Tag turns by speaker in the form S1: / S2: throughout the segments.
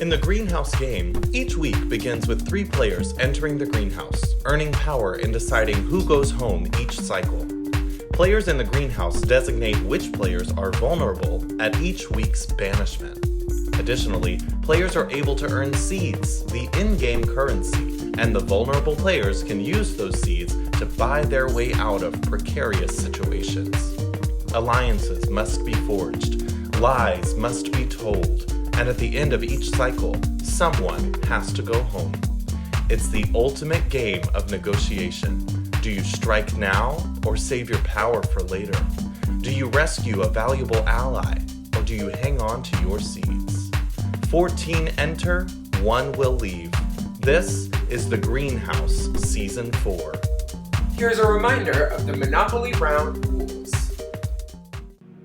S1: In the greenhouse game, each week begins with 3 players entering the greenhouse, earning power in deciding who goes home each cycle. Players in the greenhouse designate which players are vulnerable at each week's banishment. Additionally, players are able to earn seeds, the in-game currency, and the vulnerable players can use those seeds to buy their way out of precarious situations. Alliances must be forged, lies must be told, and at the end of each cycle, someone has to go home. It's the ultimate game of negotiation. Do you strike now or save your power for later? Do you rescue a valuable ally or do you hang on to your seeds? 14 enter, 1 will leave. This is the Greenhouse Season 4.
S2: Here's a reminder of the Monopoly round rules.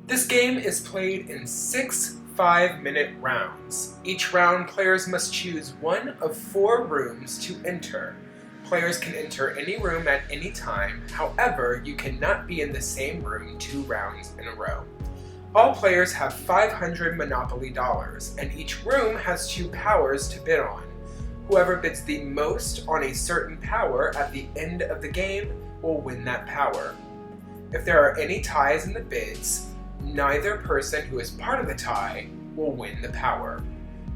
S2: This game is played in 6 5-minute rounds. Each round, players must choose one of 4 rooms to enter. Players can enter any room at any time, however, you cannot be in the same room 2 rounds in a row. All players have 500 Monopoly dollars, and each room has 2 powers to bid on. Whoever bids the most on a certain power at the end of the game will win that power. If there are any ties in the bids, neither person who is part of the tie will win the power.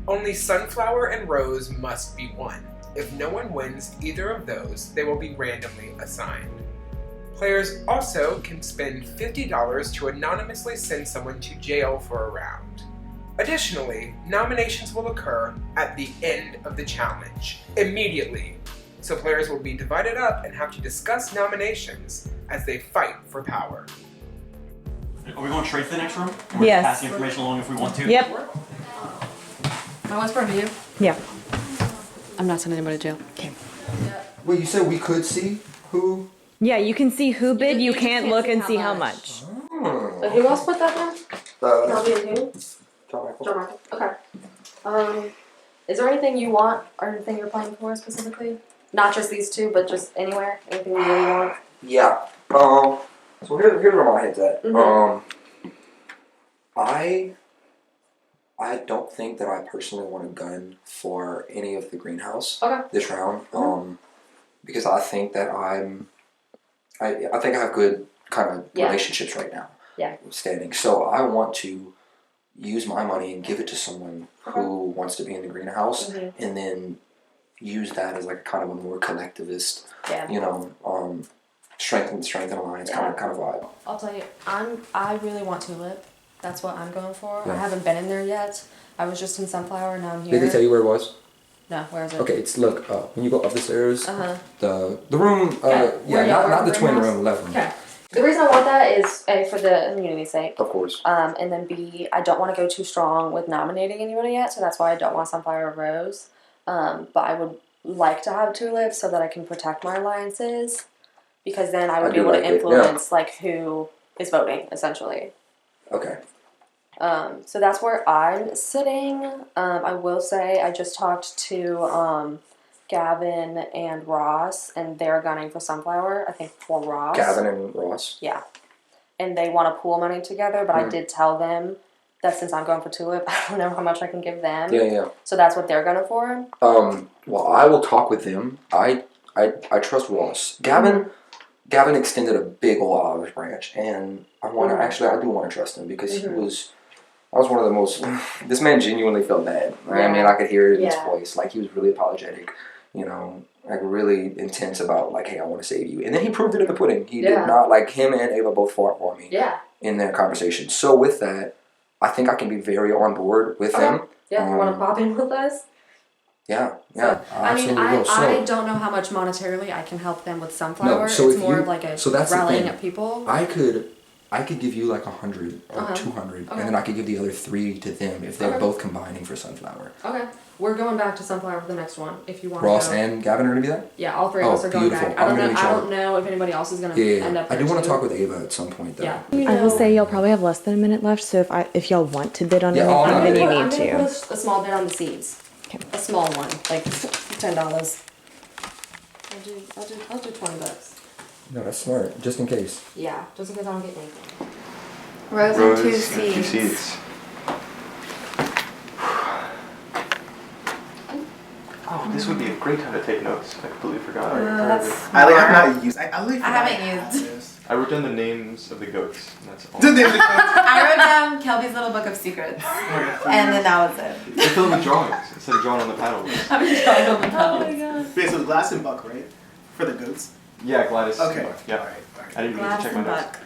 S2: Only Sunflower and Rose must be won. If no one wins either of those, they will be randomly assigned. Players also can spend $50 to anonymously send someone to jail for a round. Additionally, nominations will occur at the end of the challenge, immediately. So players will be divided up and have to discuss nominations as they fight for power.
S3: Are we going straight to the next room?
S4: We're
S3: Yes. Pass the information along if we want to?
S4: Yep.
S5: My one's for you.
S4: Yeah.
S5: I'm not sending anybody to jail.
S4: Okay.
S6: Wait, you said we could see who?
S4: Yeah, you can see who bid. You
S5: just
S4: can't
S5: can't
S4: look
S5: see
S4: and
S5: how
S4: see how
S5: much.
S4: much.
S5: So who else put that down? Robbie and who?
S6: John Michael.
S5: John Michael. Okay. Is there anything you want or anything you're playing for specifically? Not just these 2, but just anywhere? Anything you really want?
S6: Yeah. So here's where my head's at.
S5: Mhm.
S6: I don't think that I personally want a gun for any of the greenhouse
S5: Okay.
S6: this round. Because I think that I think I have good kind of
S5: Yeah.
S6: relationships right now.
S5: Yeah.
S6: Standing. So I want to use my money and give it to someone who wants to be in the greenhouse, and then use that as like kind of a more collectivist,
S5: Yeah.
S6: you know, strengthen alliance kind of vibe.
S5: I'll tell you, I really want Tulip. That's what I'm going for.
S6: Yeah.
S5: I haven't been in there yet. I was just in Sunflower, now I'm here.
S6: Did they tell you where it was?
S5: No, where is it?
S6: Okay, it's look when you go up the stairs. The room.
S5: Okay.
S6: Not the twin
S5: house?
S6: room, left room.
S5: Okay. The reason I want that is A, for the immunity's sake.
S6: Of course.
S5: And then B, I don't want to go too strong with nominating anybody yet, so that's why I don't want Sunflower or Rose. But I would like to have Tulip so that I can protect my alliances, because then I would
S6: I
S5: be
S6: do
S5: able
S6: like
S5: to
S6: it,
S5: influence like who is voting, essentially.
S6: Okay.
S5: So that's where I'm sitting. I will say I just talked to Gavin and Ross, and they're gunning for Sunflower. I think for Ross.
S6: Gavin and Ross.
S5: Yeah. And they want to pool money together, but I did tell them that since I'm going for Tulip, I don't know how much I can give them.
S6: Yeah.
S5: So that's what they're gunning for.
S6: Well, I will talk with them. I trust Ross. Gavin extended a big old olive branch, and I do want to trust him because I was one of the most. This man genuinely felt bad. Right? I mean, I could hear it in his voice. Like, he was really apologetic. You know, like really intense about like, hey, I want to save you. And then he proved it in the pudding. He did not, like, him and Ava both fought for me.
S5: Yeah.
S6: In their conversation. So with that, I think I can be very on board with them.
S5: Yeah, you want to pop in with us?
S6: Yeah.
S5: So, I mean,
S6: absolutely will.
S5: I don't know how much monetarily I can help them with Sunflower.
S6: No, so
S5: it's
S6: if
S5: more
S6: you-
S5: of like a
S6: so that's the
S5: rallying
S6: thing.
S5: up people.
S6: I could give you like 100 or 200, and then I could give the other 3 to them if they're both combining for Sunflower.
S5: Okay. We're going back to Sunflower for the next one, if you want
S6: Ross
S5: to go.
S6: and Gavin are gonna be there?
S5: Yeah, all 3 of us are going
S6: beautiful.
S5: back. I
S6: I'm gonna be
S5: I
S6: chilling.
S5: don't know if anybody else is going to
S6: Yeah.
S5: end up
S6: I
S5: there
S6: do want
S5: too.
S6: to talk with Ava at some point though.
S5: Yeah.
S4: I will say you'll probably have less than a minute left, so if y'all want to bid on
S6: Yeah, I'll
S4: anything, then you
S5: I'm
S4: need
S5: gonna
S4: to.
S5: put a small bit on the seeds.
S4: Okay.
S5: A small one, like $10. I'll do $20.
S6: No, that's smart. Just in case.
S5: Yeah, just because I don't get anything.
S7: Rose and 2 seeds. Oh, this would be a great time to take notes. I completely forgot.
S8: That's
S9: I've not used. I literally
S8: I
S9: forgot
S8: haven't used.
S9: this.
S7: I wrote down the names of the goats. And that's all.
S8: I wrote down Kelby's Little Book of Secrets, and then that was it.
S7: I filled with drawings instead of drawing on the paddles.
S8: I've been drawing on the
S5: Oh
S8: pedals.
S5: my god.
S9: Okay, so Glass and Buck, right? For the goats.
S7: Yeah, Gladys.
S9: Okay.
S7: Yeah.
S9: All right.
S7: I didn't even need to check my notes.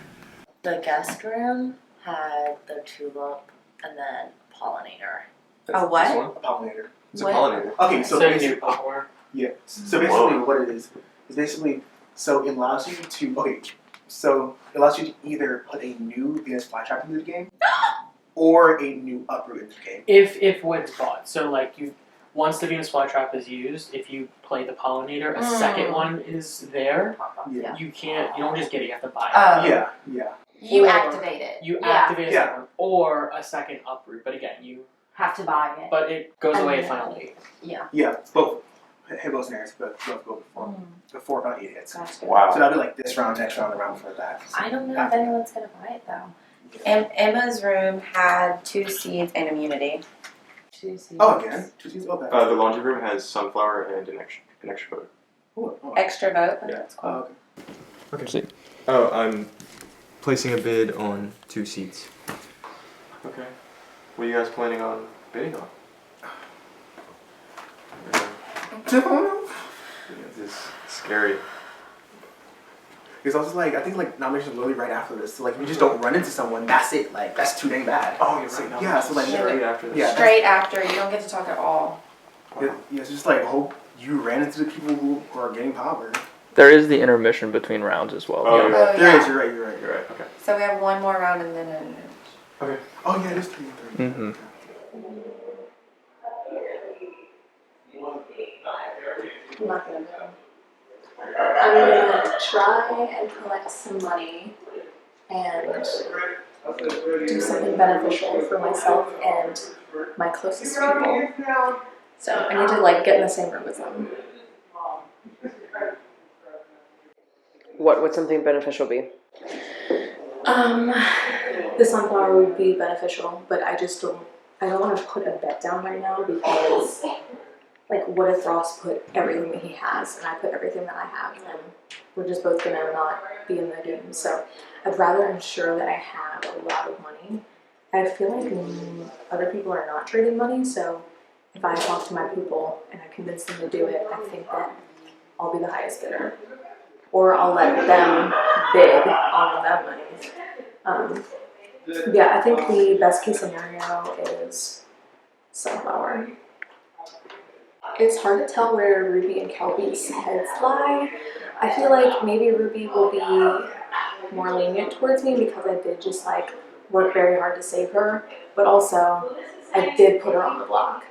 S10: The guest room had the tulip and then pollinator.
S8: A what?
S7: This one?
S9: A pollinator.
S7: It's a
S8: What?
S7: pollinator.
S9: Okay, so basically,
S2: popcorn.
S9: yeah. So basically, what it is basically so it allows you to So it allows you to either put a new Venus flytrap into the game, or a new uproot into the game.
S2: If when's bought. So like you, once the Venus flytrap is used, if you play the pollinator, a second one is there.
S9: Yeah.
S2: You don't just get it. You have to buy it.
S8: Oh.
S9: Yeah.
S8: You
S2: Or
S8: activate it.
S2: You
S8: Yeah.
S2: activate a
S9: Yeah.
S2: second one, or a second uproot. But again,
S8: Have to buy it.
S2: but it goes away at final 8.
S8: Yeah.
S9: Yeah. Both hit both scenarios, but both go before about 8 hits.
S8: Gotcha.
S7: Wow.
S9: So that'll be like this round, next round, the round for that.
S10: I don't know if anyone's gonna buy it though.
S8: Emma's room had 2 seeds and immunity.
S10: 2 seeds.
S9: Oh, again? 2 seasons? Oh, bad.
S7: The laundry room has sunflower and an extra vote.
S8: Extra vote.
S7: Yeah.
S8: That's cool.
S9: Oh, okay.
S7: Okay. Oh, I'm placing a bid on 2 seats. Okay. What are you guys planning on bidding on? This is scary.
S9: Because I was like, I think like nominations are literally right after this. So like, if you just don't run into someone, that's it. Like, that's too dang bad.
S7: Oh, you're
S9: So,
S7: right.
S9: yeah, so like,
S7: Straight after this.
S9: yeah,
S8: Straight after, you don't get to talk at all.
S9: yeah, it's just like, hope you ran into the people who are getting power.
S11: There is the intermission between rounds as well.
S7: Oh,
S8: Oh,
S7: yeah.
S9: There
S8: yeah.
S9: is, you're right.
S7: You're right. Okay.
S8: So we have one more round and then an
S7: Okay.
S9: Oh yeah, it is 3 and 3.
S11: Mhm.
S5: I'm not gonna go. I'm gonna try and collect some money and do something beneficial for myself and my closest people. So I need to like get in the same room as them.
S4: What would something beneficial be?
S5: The sunflower would be beneficial, but I don't want to put a bet down right now because like what if Ross put everything that he has and I put everything that I have, and we're just both gonna not be in the game. So I'd rather ensure that I have a lot of money. I feel like other people are not trading money, so if I talk to my people and I convince them to do it, I think that I'll be the highest bidder. Or I'll let them bid on that money. Yeah, I think the best case scenario is sunflower. It's hard to tell where Ruby and Kelby's heads lie. I feel like maybe Ruby will be more lenient towards me because I did just like work very hard to save her, but also I did put her on the block.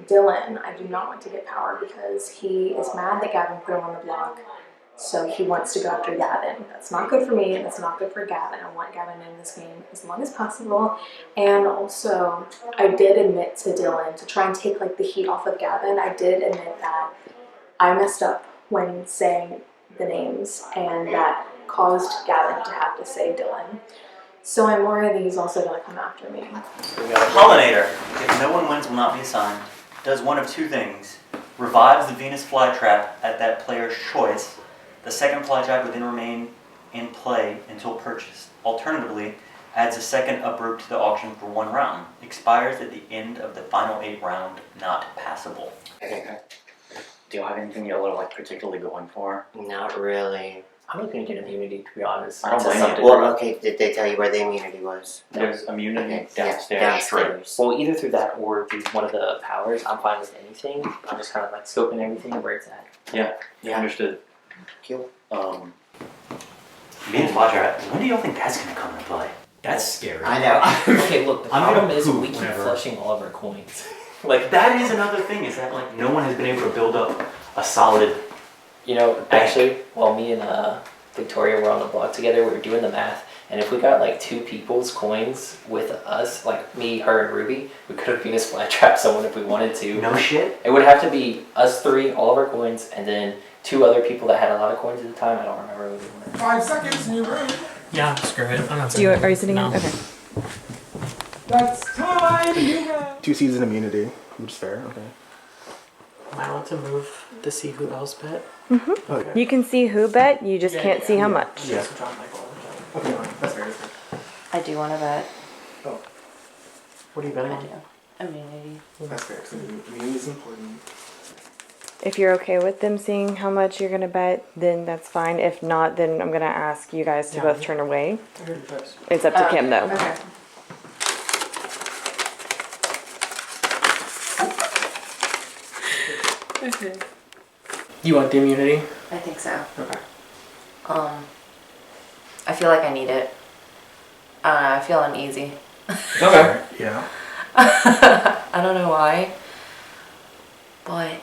S5: Dylan, I do not want to get power because he is mad that Gavin put him on the block. So he wants to go after Gavin. That's not good for me, and it's not good for Gavin. I want Gavin in this game as long as possible. And also, I did admit to Dylan to try and take like the heat off of Gavin. I did admit that I messed up when saying the names, and that caused Gavin to have to say Dylan. So I'm worried that he's also going to come after me.
S3: Pollinator, if no one wins, will not be assigned. Does one of 2 things. Revives the Venus flytrap at that player's choice. The second flytrap would then remain in play until purchased. Alternatively, adds a second uproot to the auction for 1 round. Expires at the end of the final 8 round, not passable.
S12: Okay. Do you have anything you're like particularly going for?
S13: Not really.
S12: I'm looking to get immunity, to be honest.
S13: I don't blame you. Well, okay, did they tell you where the immunity was?
S12: There's immunity
S13: Okay,
S12: downstairs.
S13: yeah, downstairs.
S12: Well, either through that or through one of the powers. I'm fine with anything. I'm just kind of like scoping everything and where it's at.
S3: Yeah, understood.
S13: Cool.
S3: Venus flytrap, when do y'all think that's going to come into play?
S12: That's scary.
S13: I know.
S12: Okay, look, the
S3: I'm
S12: problem
S3: gonna
S12: is
S3: poop
S12: we keep
S3: whenever-
S12: flushing all of our coins.
S3: Like, that is another thing, is that, like, no one has been able to build up a solid...
S12: You know, actually, while me and Victoria were on the block together, we were doing the math, and if we got like 2 people's coins with us, like me, her, and Ruby, we could have Venus flytrap someone if we wanted to.
S3: No shit?
S12: It would have to be us 3, all of our coins, and then 2 other people that had a lot of coins at the time. I don't remember who they were.
S2: 5 seconds in your room. Yeah, screw it. I'm not
S4: Are you sitting
S2: No.
S4: in? Okay.
S2: That's time!
S9: 2 seasons in immunity, which is fair. Okay.
S14: Am I allowed to move to see who else bet?
S4: Mm-hmm.
S14: Okay.
S4: You can see who bet, you just
S14: Yeah,
S4: can't
S14: yeah,
S4: see how
S14: yeah.
S4: much.
S14: Yeah, so John Michael. Okay, that's fair. That's fair.
S8: I do want to bet.
S9: Oh,
S14: What are you betting
S8: I
S14: on?
S8: do. Immunity.
S9: that's fair. So immunity is important.
S4: If you're okay with them seeing how much you're gonna bet, then that's fine. If not, then I'm gonna ask you guys to
S14: Yeah.
S4: both turn away.
S14: I heard bets.
S4: It's up to Kim though.
S8: Okay. Okay.
S14: You want the immunity?
S8: I think so.
S14: Okay.
S8: I feel like I need it. I feel uneasy.
S14: Okay. Yeah.
S8: I don't know why, but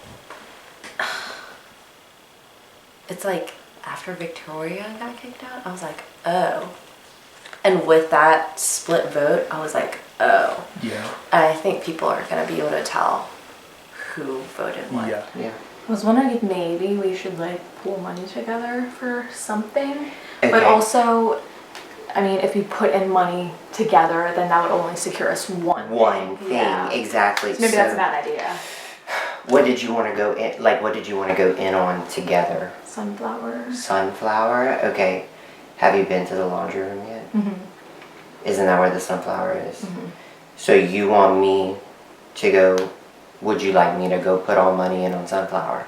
S8: it's like after Victoria got kicked out, I was like, oh. And with that split vote, I was like, oh.
S14: Yeah.
S8: I think people are going to be able to tell who voted what.
S14: Yeah.
S13: Yeah.
S15: I was wondering if maybe we should like pool money together for something,
S13: Okay.
S15: but also, I mean, if we put in money together, then that would only secure us
S13: One thing,
S15: Yeah.
S13: exactly.
S15: So maybe
S13: so
S15: that's a bad idea.
S13: What did you want to go in? Like, what did you want to go in on together?
S15: Sunflowers.
S13: Sunflower. Okay. Have you been to the laundry room yet?
S15: Mm-hmm.
S13: Isn't that where the sunflower is?
S15: Mhm.
S13: So you want me to go? Would you like me to go put all money in on sunflower?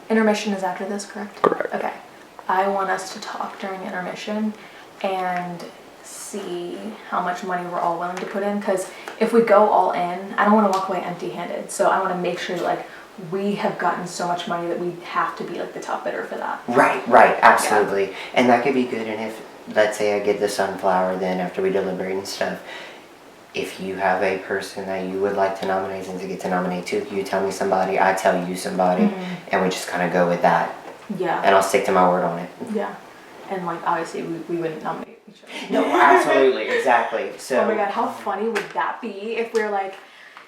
S15: Intermission is after this, correct?
S11: Correct.
S15: Okay. I want us to talk during intermission and see how much money we're all willing to put in, because if we go all in, I don't want to walk away empty-handed. So I want to make sure that like we have gotten so much money that we have to be like the top bidder for that.
S13: Right, absolutely. And that could be good. And if, let's say I get the sunflower, then after we deliberate and stuff, if you have a person that you would like to nominate and to get to nominate too, you tell me somebody, I tell you somebody, and we just kind of go with that.
S15: Yeah.
S13: And I'll stick to my word on it.
S15: Yeah. And like obviously we wouldn't nominate each other.
S13: No, absolutely, exactly. So.
S15: Oh my god, how funny would that be if we're like,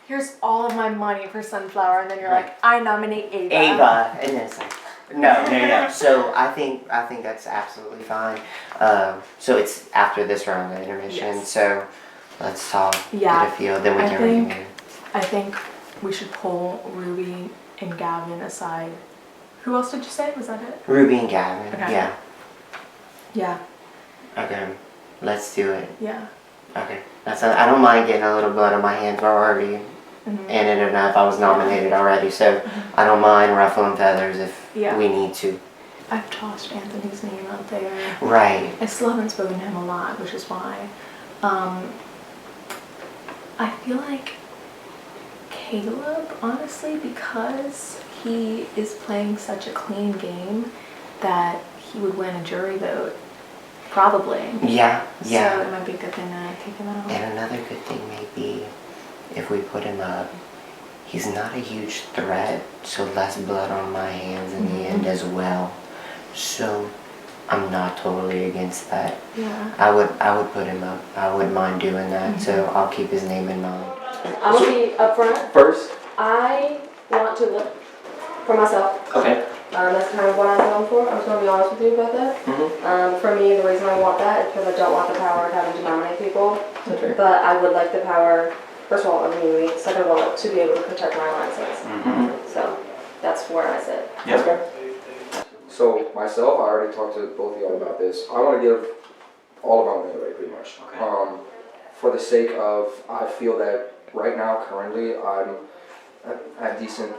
S15: here's all of my money for sunflower, and then you're like, I nominate Ava.
S13: Ava, and then it's like, no. So I think that's absolutely fine. So it's after this round of intermission.
S15: Yes.
S13: So let's talk,
S15: Yeah,
S13: get a feel, then we
S15: I
S13: can
S15: think-
S13: reconvene.
S15: I think we should pull Ruby and Gavin aside. Who else did you say? Was that it?
S13: Ruby and Gavin,
S15: Okay.
S13: yeah.
S15: Yeah.
S13: Okay, let's do it.
S15: Yeah.
S13: Okay, I don't mind getting a little blood on my hands. We're already
S15: Mhm.
S13: in it enough. I was nominated already, so I don't mind ruffling feathers if
S15: Yeah.
S13: we need to.
S15: I've tossed Anthony's name out there.
S13: Right.
S15: I still haven't spoken to him a lot, which is why. I feel like Caleb, honestly, because he is playing such a clean game, that he would win a jury vote. Probably.
S13: Yeah.
S15: So it might be a good thing to kick him out.
S13: And another good thing may be if we put him up, he's not a huge threat, so less blood on my hands in the end as well. So I'm not totally against that.
S15: Yeah.
S13: I would put him up. I wouldn't mind doing that, so I'll keep his name in mind.
S5: I'm gonna be upfront.
S7: First?
S5: I want to look for myself.
S13: Okay.
S5: That's kind of what I'm going for. I'm just gonna be honest with you about that. For me, the reason I want that is because I don't want the power of having to nominate people.
S13: Okay.
S5: But I would like the power, first of all, of immunity, second of all, to be able to protect my license. So that's where I sit.
S6: Yeah. So myself, I already talked to both of y'all about this. I want to give all of my money away, pretty much.
S13: Okay.
S6: For the sake of, I feel that right now, currently, I have decent,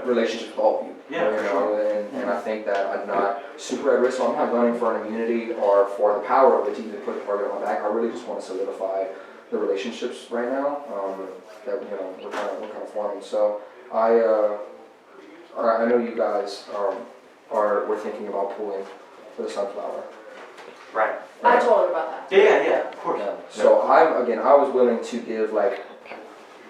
S6: relationships with all of you. And I think that I'm not super at risk. So I'm not running for an immunity or for the power of it to even put the target on my back. I really just want to solidify the relationships right now that we're kind of forming. So I know you guys we're thinking about pooling for the sunflower.
S13: Right.
S5: I told her about that.
S13: Yeah, of course.
S6: So I was willing to give like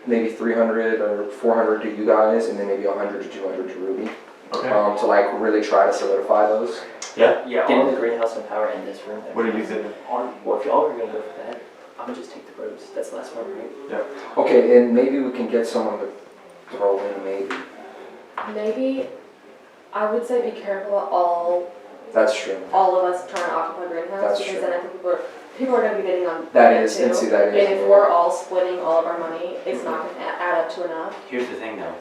S6: maybe 300 or 400 to you guys, and then maybe 100 to 200 to Ruby.
S3: Okay.
S6: To like really try to solidify those.
S3: Yeah.
S12: Get in the greenhouse and power in this room.
S3: What do you think?
S12: Well, if y'all are gonna go for that, I'm gonna just take the robes. That's the last one, right?
S3: Yeah.
S6: Okay, and maybe we can get someone to throw in maybe.
S5: Maybe I would say be careful of
S6: That's true.
S5: all of us trying to occupy greenhouse,
S6: That's
S5: because
S6: true.
S5: then I think people are people are gonna be bidding on
S6: That
S5: it
S6: is,
S5: too.
S6: and see, that is,
S5: And if we're all splitting all of our money, it's not gonna add up to enough.
S3: Here's the thing though,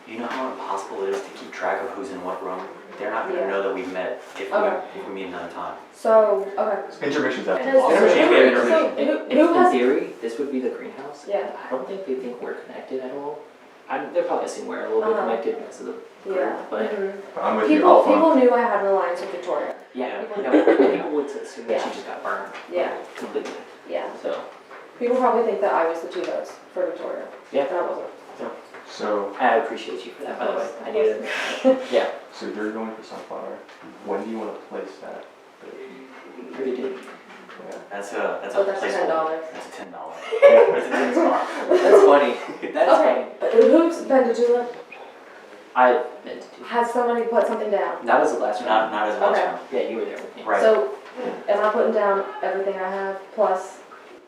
S3: you know how impossible it is to keep track of who's in what room? They're not gonna
S5: Yeah.
S3: know that we've met if
S5: Okay.
S3: we meet another time.
S5: So, okay.
S7: Intermissions after.
S5: Because-
S3: Intermission, we have intermission.
S5: So, who
S12: In
S5: has,
S12: theory, this would be the greenhouse.
S5: yeah,
S12: I don't think they think we're connected at all. They're probably assuming we're a little bit
S5: Uh-huh.
S12: connected because of the group,
S5: yeah.
S12: but
S5: Mhm.
S7: I'm with you.
S5: People,
S7: I'll find.
S5: people knew I had an alliance with Victoria.
S12: yeah,
S5: People
S12: no,
S5: knew.
S12: people would assume that she just got burned.
S5: Yeah.
S12: Completely.
S5: Yeah.
S12: So,
S5: People probably think that I was the 2 votes for Victoria.
S12: Yeah.
S5: But I wasn't.
S7: So,
S12: I appreciate you for that, by the way. I needed it. Yeah,
S7: so you're going for sunflower. When do you want to place that?
S12: really did.
S7: Yeah.
S3: That's a
S5: But that's
S3: placeholder.
S5: $10.
S3: That's a $10. That's a 10 spot.
S12: That's funny. That's
S5: Okay,
S12: funny.
S5: but who's been to Julep?
S12: I've been to two.
S5: Has somebody put something down?
S12: Not as the last round.
S3: Not as a last
S5: Okay.
S3: round.
S12: Yeah, you were there with me.
S3: Right.
S5: So, am I putting down everything I have plus?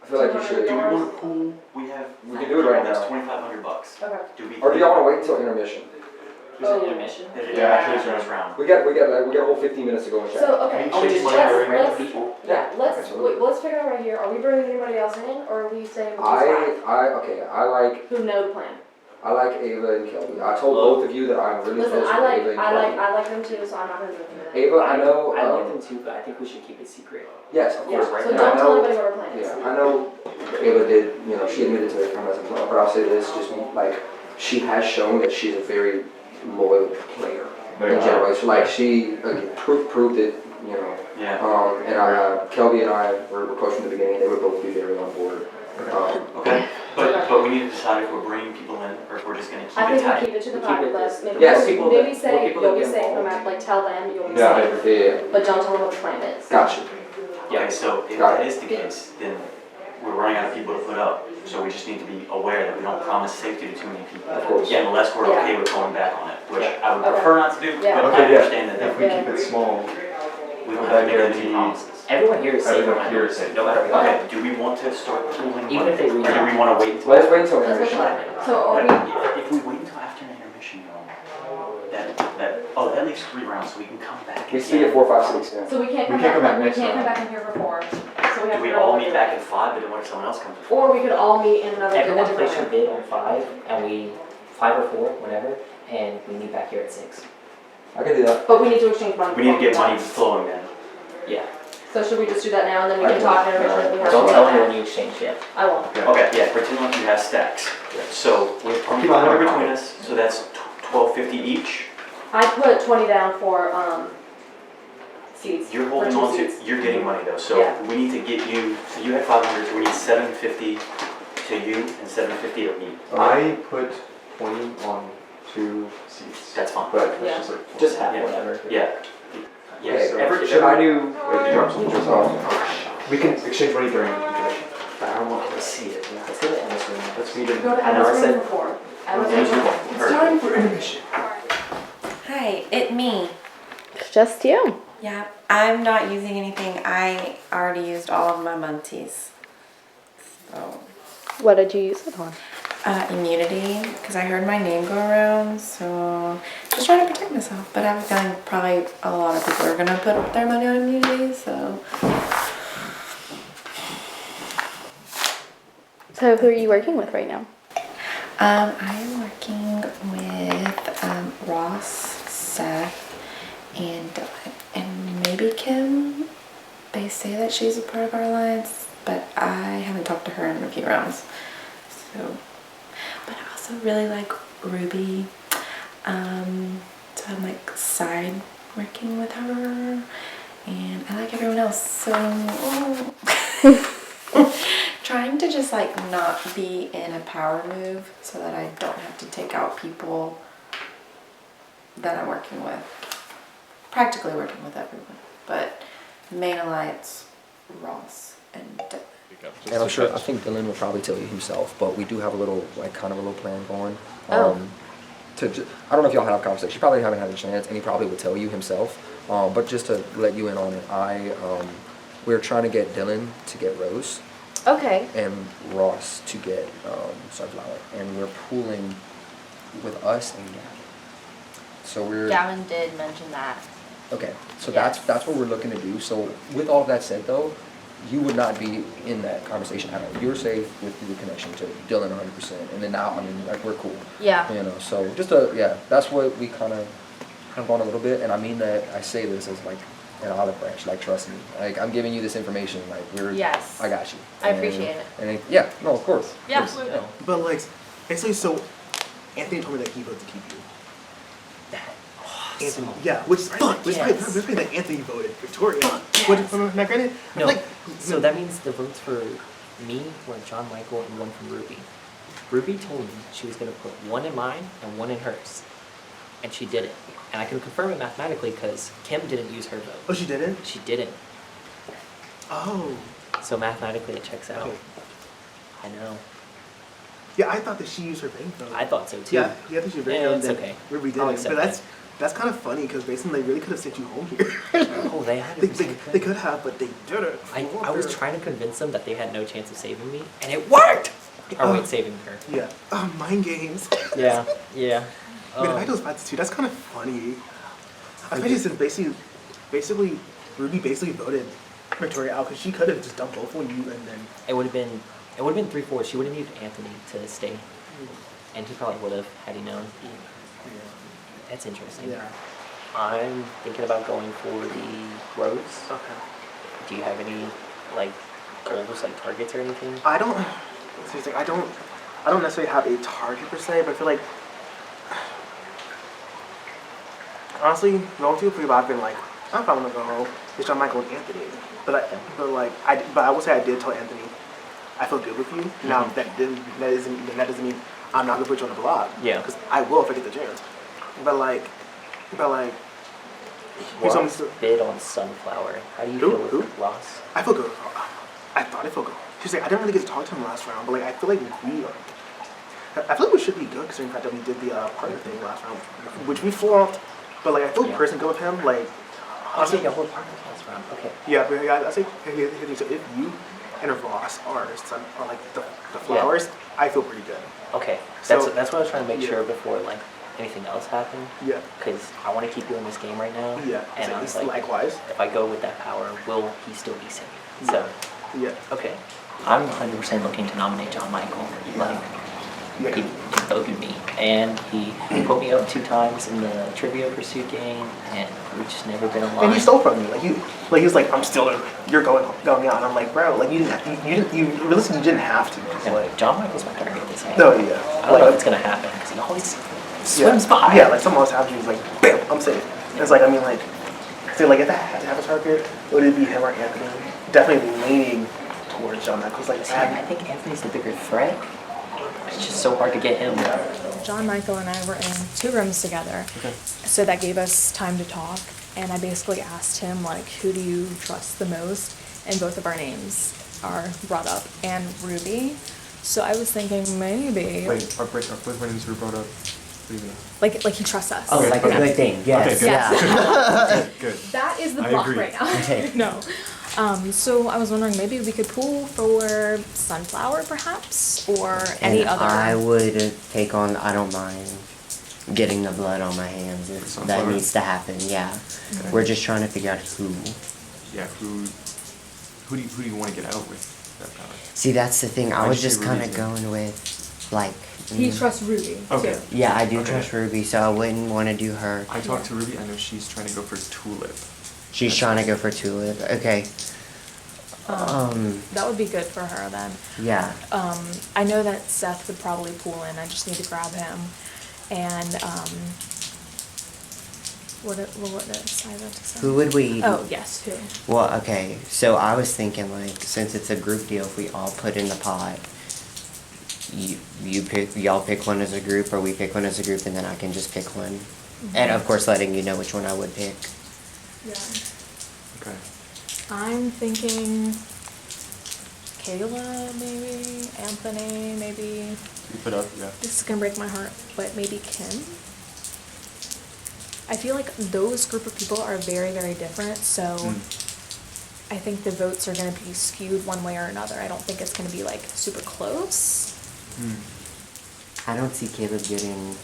S6: I feel like you should.
S3: Do we
S5: $200?
S3: want to pool? We
S6: can do it right
S3: That's
S6: now.
S3: $2,500.
S5: Okay.
S3: Do we?
S6: Or do y'all want to wait until intermission?
S12: Is it intermission?
S3: Yeah, actually, it's first round.
S6: We got a whole 15 minutes to go and chat.
S5: So, okay,
S3: Can
S12: Oh, we
S3: we
S12: just
S3: change
S12: check
S3: money
S12: for random
S5: let's-
S12: people?
S5: yeah, let's,
S6: absolutely.
S5: wait, let's figure out right here, are we bringing anybody else in, or are we staying with just 5
S6: Okay, I like
S5: who know the plan?
S6: Ava and Kelby. I told both of you that I'm really
S5: Listen,
S6: close
S5: I
S6: with
S5: like,
S6: Ava and
S5: I like,
S6: Kelby.
S5: I like them too, so I'm not gonna do it for them.
S6: Ava, I know.
S12: I like them too, but I think we should keep it secret.
S6: Yes, of
S5: Yeah,
S6: course.
S5: so
S6: And
S5: don't
S6: I
S5: tell
S6: know.
S5: anybody what our plan is.
S6: Yeah, I know. Ava did. She admitted to it kind of as well. But I'll say this: just like she has shown that she's a very loyal player in general. So like she again, proved it.
S3: Yeah.
S6: And Kelby and I were close from the beginning. They would both be very on board.
S3: Okay. But we need to decide if we're bringing people in or if we're just going to keep
S5: I
S3: it
S5: think we
S3: tight.
S5: keep it to the
S12: We keep it
S5: private list,
S12: this-
S5: maybe,
S6: Yes.
S5: maybe say,
S12: More people that
S5: you'll be
S12: get
S5: safe, no
S12: involved.
S5: matter, like, tell them you'll be
S6: Yeah,
S5: safe,
S6: yeah.
S5: but don't tell them what the plan is.
S6: Gotcha.
S3: Okay, so if
S6: Got
S3: that
S6: it.
S3: is the case, then we're running out of people to put up. So we just need to be aware that we don't promise safety to too many people.
S6: Of course.
S3: Yeah, unless we're
S5: Yeah.
S3: okay with going back on it, which
S12: Yeah.
S3: I would
S5: Okay.
S3: prefer not to do,
S5: Yeah.
S3: but
S7: Okay,
S3: I
S7: yeah.
S3: understand that
S7: If we
S5: Yeah.
S7: keep it small,
S3: we don't
S7: would
S3: have to
S7: that
S3: make any
S7: guarantee?
S3: promises.
S12: Everyone here is safe
S7: Everyone
S12: around
S7: here
S12: it,
S7: is safe.
S12: no matter what.
S3: Okay, do we want to start pooling
S12: Even
S3: money?
S12: if they
S3: Or
S12: reach
S3: do we
S12: out.
S3: want to wait until?
S6: Let's wait until
S5: Let's go
S6: intermission.
S5: for it. So are
S3: But
S5: we,
S3: if we wait until after an intermission, that leaves 3 rounds, so we can come back.
S6: We speak at 4, 5, 6. Yeah.
S5: so we can't
S7: We
S5: come
S7: can't come back
S5: back, we
S7: next
S5: can't come
S7: round.
S5: back in here for 4, so we have
S3: Do
S5: to
S3: we
S5: go
S3: all
S5: over
S3: meet
S5: it.
S3: back at 5, but then what if someone else comes at 5?
S5: Or we could all meet in another, in a
S12: Everyone
S5: different
S12: place your
S5: room.
S12: bid on 5, and we 5 or 4, whatever, and we meet back here at 6.
S6: I can do that.
S5: But we need to exchange money.
S3: We need to get
S5: before we
S3: money
S5: go.
S3: flowing then.
S12: Yeah.
S5: So should we just do that now, and then we
S6: I
S5: can
S6: can.
S5: talk in intermission if we have to?
S12: Don't
S5: do
S12: tell
S5: that?
S12: anyone you exchange yet.
S5: I won't.
S3: Okay, yeah, pretend like you have stacks. So we have 2,500 between us, so that's $12.50 each.
S5: I put 20 down for, seats.
S3: You're
S5: for
S3: holding
S5: 2
S3: on to,
S5: seats.
S3: you're getting money though, so
S5: Yeah.
S3: we need to get you, so you have 500, so we need 750 to you and 750 to me.
S7: I put 20 on 2 seats.
S3: That's fine.
S7: But
S5: Yeah.
S7: it's just like
S12: Just half,
S3: Yeah.
S12: whatever.
S3: Yeah. Yes,
S6: Okay, should I do?
S7: Wait,
S6: Drops.
S7: we can exchange money during intermission.
S3: I don't want to see it.
S12: Let's get it in this room.
S7: Let's meet in.
S5: Go to
S12: I know I
S5: Emma's
S12: said-
S5: room for 4. Emma's
S3: Here's
S5: room
S3: your
S5: for
S3: one.
S2: It's time for intermission.
S16: Hi, it me.
S4: It's just you.
S16: Yeah, I'm not using anything. I already used all of my munties. So,
S4: What did you use it on?
S16: immunity, because I heard my name go around, so just trying to protect myself. But I have a feeling probably a lot of people are gonna put their money on immunity, so.
S4: So who are you working with right now?
S16: I am working with Ross, Seth, and Dylan, and maybe Kim. They say that she's a part of our alliance, but I haven't talked to her in a few rounds. So, but I also really like Ruby. So I'm like side working with her, and I like everyone else. So. Trying to just like not be in a power move so that I don't have to take out people that I'm working with. Practically working with everyone, but main alliance, Ross and Dylan.
S6: And I'm sure, I think Dylan will probably tell you himself, but we do have a little, like, kind of a little plan going.
S16: Oh.
S6: I don't know if y'all had a conversation. You probably haven't had a chance, and he probably would tell you himself. But just to let you in on it, we're trying to get Dylan to get Rose.
S4: Okay.
S6: And Ross to get Sunflower. And we're pooling with us and Gavin. So we're...
S8: Gavin did mention that.
S6: Okay, so
S8: Yes.
S6: that's what we're looking to do. So with all of that said though, you would not be in that conversation at all. You're safe with the connection to Dylan 100%, and then now, I mean, like, we're cool.
S8: Yeah.
S6: You know, so just that's what we kind of gone a little bit, and I mean that, I say this as like an olive branch, like, trust me. Like, I'm giving you this information, like,
S8: Yes.
S6: I got you.
S8: I appreciate it.
S6: And yeah, no, of course.
S8: Yeah.
S6: Of course, you know.
S9: But like, basically, so Anthony told me that he voted to keep you. Anthony, yeah, which is probably that Anthony voted Victoria. Now, granted,
S12: No.
S9: like,
S12: So that means the votes for me were John Michael and one from Ruby. Ruby told me she was going to put one in mine and one in hers. And she did it. And I can confirm it mathematically because Kim didn't use her vote.
S9: Oh, she didn't?
S12: She didn't.
S9: Oh.
S12: So mathematically it checks out.
S9: Okay.
S12: I know.
S9: Yeah, I thought that she used her bank vote.
S12: I thought so too.
S9: Yeah, I think she bank
S12: Yeah,
S9: vote.
S12: it's
S9: Then
S12: okay.
S9: Ruby
S12: I'll
S9: didn't.
S12: accept
S9: But that's kind of funny because basically they really could have sent you home here.
S12: Oh, they had
S9: they could have, but they didn't.
S12: I was trying to convince them that they had no chance of saving me, and it worked! Or wait, saving her.
S9: Yeah. Oh, mind games.
S12: Yeah, yeah.
S9: Man, if I those fights too, that's kind of funny. I think since basically Ruby basically voted Victoria out because she could have just dumped both on you and then.
S12: It would have been 3-4. She would have needed Anthony to stay, and he probably would have had he known. That's interesting.
S9: Yeah.
S12: I'm thinking about going for the Rose.
S9: Okay.
S12: Do you have any like goals, like targets or anything?
S9: I don't necessarily have a target per se, but I feel like honestly, relative to people I've been like, I'm probably gonna go home. It's John Michael and Anthony. But I will say I did tell Anthony I feel good with you. Now that doesn't mean I'm not gonna put you on the block.
S12: Yeah.
S9: Because I will if I get the chance. But he's on
S12: Ross bid on Sunflower. How do you feel with Ross?
S9: I feel good. I thought I feel good. She's like, I didn't really get to talk to him last round, but like I feel like we should be good considering the fact that we did the partner thing last round, which we flopped. But like I feel personally good with him. Like
S12: honestly, yeah, we're partners last round. Okay.
S9: Yeah, but I say so if you and Ross are like the flowers, I feel pretty good.
S12: Okay.
S9: So,
S12: That's what I was trying to make sure before like anything else happened.
S9: Yeah.
S12: Because I want to keep you in this game right now.
S9: Yeah.
S12: And I was like,
S9: likewise.
S12: If I go with that power, will he still be safe? So.
S9: Yeah.
S12: Okay. I'm 100% looking to nominate John Michael. Like, he voted me, and he put me up 2 times in the Trivia Pursuit game, and we've just never been aligned.
S9: And you stole from me, he was like, I'm still, you're going out. And I'm like, bro, like you realistically you didn't have to.
S12: Yeah, like, John Michael's my target this game.
S9: No, yeah.
S12: I don't know if it's gonna happen because he always swims by.
S9: Yeah, like something else happened, he's like, bam, I'm safe. And it's like, I mean, like, so like if I had to have a target, would it be him or Anthony? Definitely leaning towards John Michael. Like,
S12: I think Anthony's the bigger threat. It's just so hard to get him.
S15: John Michael and I were in 2 rooms together, so that gave us time to talk. And I basically asked him, like, who do you trust the most? And both of our names are brought up, and Ruby. So I was thinking maybe.
S7: Wait, both our names were brought up. What do you mean?
S15: Like he trusts us.
S13: Oh, like a good thing. Yes.
S7: Okay, good.
S15: Yes.
S7: Good.
S15: That is the
S7: I
S15: block
S7: agree.
S15: right now. No. So I was wondering maybe we could pull for Sunflower perhaps, or any
S13: And
S15: other.
S13: I would take on. I don't mind getting the blood on my hands. If that
S7: Sunflower?
S13: needs to happen. Yeah.
S7: Okay.
S13: We're just trying to figure out who.
S7: Yeah, who do you want to get out with that power?
S13: See, that's the thing. I
S7: Why'd
S13: was
S7: you say
S13: just kind of
S7: Ruby?
S13: going with, like.
S15: He trusts Ruby
S7: Okay.
S15: too.
S13: Yeah, I do
S7: Okay.
S13: trust Ruby, so I wouldn't want to do her.
S7: I talked to Ruby. I know she's trying to go for Tulip.
S13: She's trying to go for Tulip. Okay.
S15: That would be good for her then.
S13: Yeah.
S15: I know that Seth would probably pull in. I just need to grab him. And what did I have to say?
S13: Who would we?
S15: Oh yes, who?
S13: Well, okay. So I was thinking, like, since it's a group deal, if we all put in the pot, y'all pick one as a group, or we pick one as a group, and then I can just pick one. And of course, letting you know which one I would pick.
S15: Yeah.
S7: Okay.
S15: I'm thinking Kayla, maybe Anthony, maybe.
S7: You put up, yeah.
S15: This is gonna break my heart, but maybe Kim. I feel like those group of people are very, very different, so I think the votes are gonna be skewed one way or another. I don't think it's gonna be like super close.
S13: I don't see Caleb getting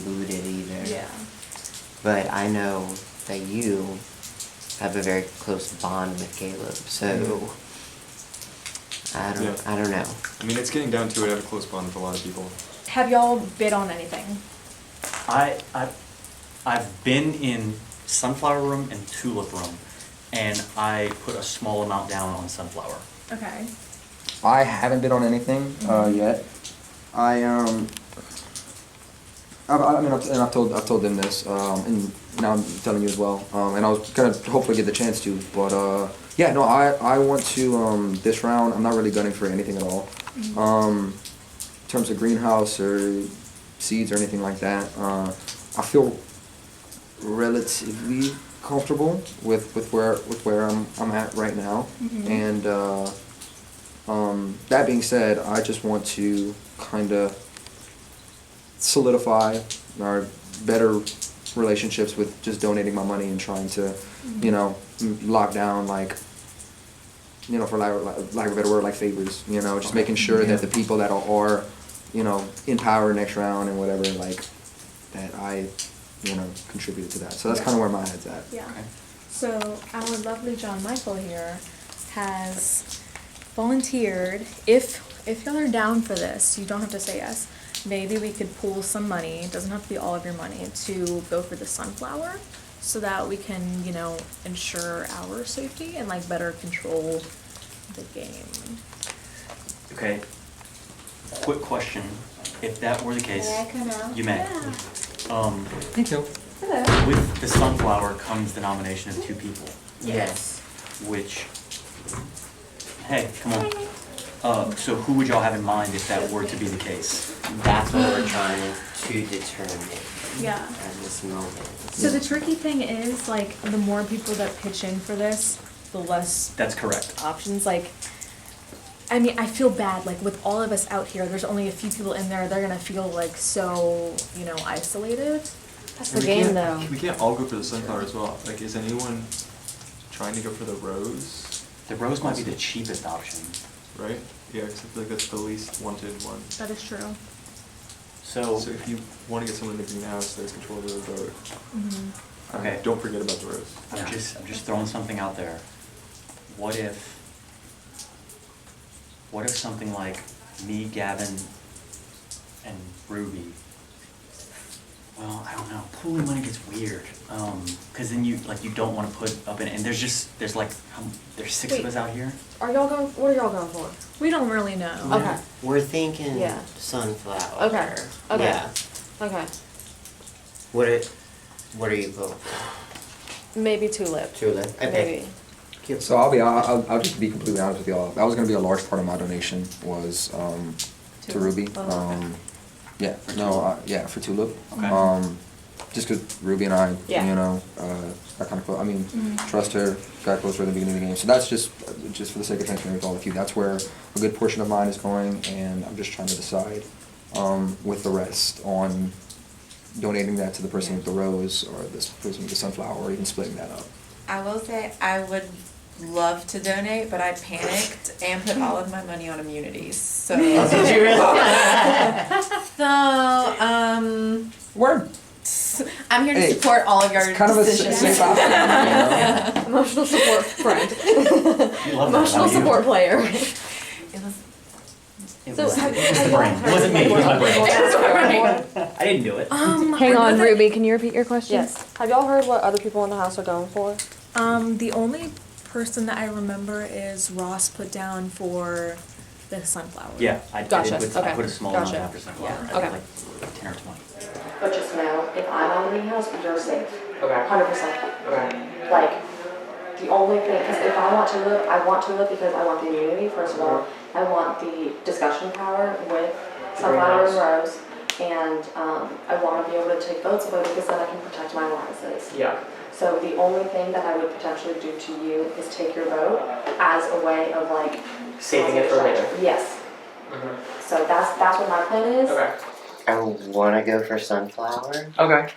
S13: booted either.
S15: Yeah.
S13: But I know that you have a very close bond with Caleb. So I don't know.
S7: I mean, it's getting down to it. I have a close bond with a lot of people.
S15: Have y'all bid on anything?
S3: I've been in Sunflower Room and Tulip Room, and I put a small amount down on Sunflower.
S15: Okay.
S6: I haven't bid on anything yet. I've told them this, and now I'm telling you as well. And I was gonna hopefully get the chance to, but yeah, no, I want to this round. I'm not really gunning for anything at all. In terms of greenhouse or seeds or anything like that, I feel relatively comfortable with where I'm at right now, and that being said, I just want to kind of solidify our better relationships with just donating my money and trying to, you know, lock down, like, you know, for lack of a better word, like favors, you know, just making sure that the people that are, you know, in power next round and whatever, like, that I, you know, contributed to that. So that's kind of where my head's at.
S15: Yeah. So our lovely John Michael here has volunteered. If y'all are down for this, you don't have to say yes. Maybe we could pool some money, it doesn't have to be all of your money, to go for the sunflower so that we can, you know, ensure our safety and like better control the game.
S3: Okay. Quick question. If that were the case,
S15: May I come out?
S3: you may.
S15: Yeah.
S6: Thank you.
S15: Hello.
S3: With the sunflower comes the nomination of 2 people.
S13: Yes.
S3: Which, hey, come on. So who would y'all have in mind if that were to be the case?
S13: That's what we're trying to determine
S15: Yeah.
S13: at this moment.
S15: So the tricky thing is, like, the more people that pitch in for this, the less
S3: That's correct.
S15: options. Like, I mean, I feel bad, like, with all of us out here, there's only a few people in there, they're gonna feel, like, so, you know, isolated.
S4: That's
S7: And we can't all go for the sunflower as well. Like, is anyone trying to go for the rose?
S3: The rose might be the cheapest option.
S7: Right? Yeah, because I feel like that's the least wanted one.
S15: That is true.
S3: So
S7: if you want to get someone in the greenhouse, there's control of the vote.
S3: Okay.
S7: Don't forget about the rose.
S3: I'm just throwing something out there. What if something like me, Gavin, and Ruby? Well, I don't know. Pooling money gets weird. Cause then you don't want to put up in, and there's 6 of us out here.
S4: Are y'all going? What are y'all going for?
S15: We don't really know.
S4: Okay.
S13: We're thinking
S4: Yeah.
S13: sunflower.
S4: Okay. Okay.
S13: Yeah.
S4: Okay.
S13: What are you going for?
S4: Maybe tulip.
S13: Tulip. Okay.
S4: Maybe.
S6: So I'll just be completely honest with y'all. That was gonna be a large part of my donation was to Ruby. Yeah, no, yeah, for Tulip.
S3: Okay.
S6: Just because Ruby and I,
S4: Yeah.
S6: you know, are kind of close. I mean, trust her, got close from the beginning of the game. So that's just for the sake of transparency with all of you. That's where a good portion of mine is going, and I'm just trying to decide with the rest on donating that to the person with the rose or this person with the sunflower, or even splitting that up.
S17: I will say I would love to donate, but I panicked and put all of my money on immunities. So
S13: Did you really?
S17: Word. I'm here to support all of your
S6: it's kind of a
S17: decisions.
S6: safe option, you know?
S4: Emotional support friend.
S3: love that
S4: Emotional
S3: about you.
S4: support player.
S3: It
S4: So
S3: was
S4: have-
S3: the
S4: have
S3: brain.
S4: y'all
S3: It wasn't me. It was my brain.
S4: heard-
S3: I didn't do it.
S4: Hang on, Ruby. Can you repeat your question?
S15: Yes.
S4: Have y'all heard what other people in the house are going for?
S15: The only person that I remember is Ross put down for the sunflower.
S3: Yeah, I
S4: Gotcha,
S3: did.
S4: okay,
S3: I put a small amount
S4: gotcha.
S3: down for sunflower.
S15: Yeah,
S3: I
S4: okay.
S3: did like 10 or 20.
S5: But just know, if I'm on the greenhouse, you're safe.
S14: Okay.
S5: 100%.
S14: Okay.
S5: Like, the only thing, because if I want to look because I want the immunity, first of all. I want the discussion power with Sunflower and Rose. And I want to be able to take votes away because then I can protect my alliances.
S14: Yeah.
S5: So the only thing that I would potentially do to you is take your vote as a way of like
S14: Saving it for later.
S5: Yes. So that's what my plan is.
S14: Okay.
S13: I want to go for sunflower.
S14: Okay.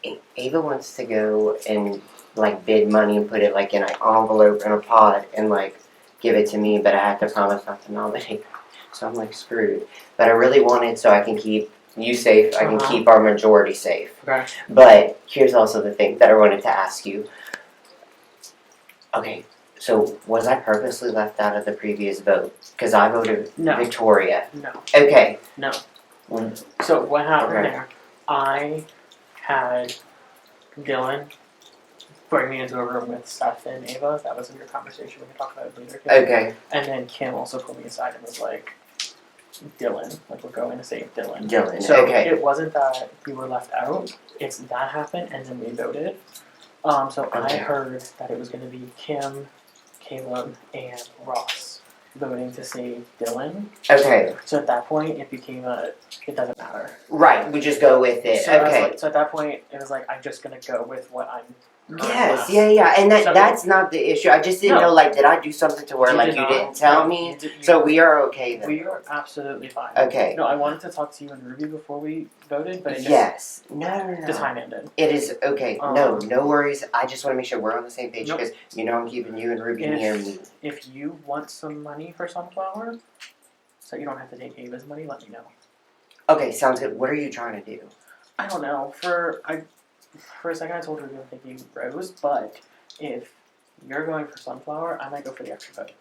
S13: If Ava wants to go and like bid money and put it like in an envelope in a pod and like give it to me, but I have to promise not to nominate. So I'm like screwed. But I really want it so I can keep you safe. I can keep our majority safe.
S14: Okay.
S13: But here's also the thing that I wanted to ask you. Okay, so was I purposely left out of the previous vote? Because I voted
S14: No.
S13: Victoria.
S14: No.
S13: Okay.
S14: No.
S13: When,
S14: So what happened
S13: Okay.
S14: there? I had Dylan bring me into a room with Seth and Ava. That was in your conversation. We can talk about it later. Kim.
S13: Okay.
S14: And then Kim also pulled me aside and was like, Dylan, like we're going to save Dylan.
S13: Dylan,
S14: So
S13: okay.
S14: it wasn't that you were left out. It's that happened and then we voted. So I
S13: Okay.
S14: heard that it was going to be Kim, Caleb, and Ross voting to save Dylan.
S13: Okay.
S14: So at that point, it became it doesn't matter.
S13: Right, we just go with it.
S14: So I was
S13: Okay.
S14: like, so at that point, it was like, I'm just going to go with what I'm.
S13: Yes, yeah, and that's not the issue. I just didn't
S14: No.
S13: know, like, did I do something to where,
S14: You
S13: like,
S14: did
S13: you
S14: not.
S13: didn't tell
S14: No,
S13: me?
S14: you did- you-
S13: So we are okay then.
S14: We are absolutely fine.
S13: Okay.
S14: No, I wanted to talk to you and Ruby before we voted, but it just,
S13: Yes. No.
S14: the time ended.
S13: It is okay. No worries. I just want to make sure we're on the same page
S14: Nope.
S13: because you know I'm keeping you and Ruby near me.
S14: If you want some money for Sunflower, so you don't have to take Ava's money, let me know.
S13: Okay, sounds good. What are you trying to do?
S14: I don't know. For a second, I told her I'm thinking Rose, but if you're going for Sunflower, I might go for the extra vote.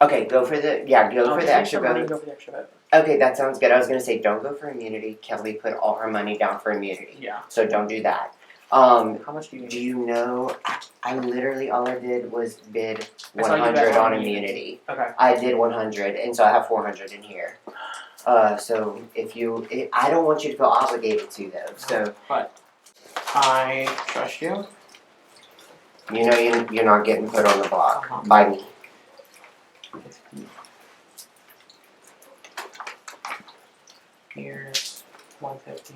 S13: Okay, go for the
S14: I'll
S13: for
S14: take
S13: the extra
S14: some money and
S13: vote.
S14: go for the extra vote.
S13: Okay, that sounds good. I was gonna say don't go for immunity. Kelly put all her money down for immunity.
S14: Yeah.
S13: So don't do that.
S14: How much do you need?
S13: Do you know? I literally all I did was bid
S14: I saw you bet
S13: 100 on
S14: on
S13: immunity.
S14: Okay.
S13: I did 100, and so I have 400 in here. So if you, I don't want you to feel obligated to though. So
S14: But I trust you.
S13: you know you're not getting put on the block by me.
S14: Here's 150.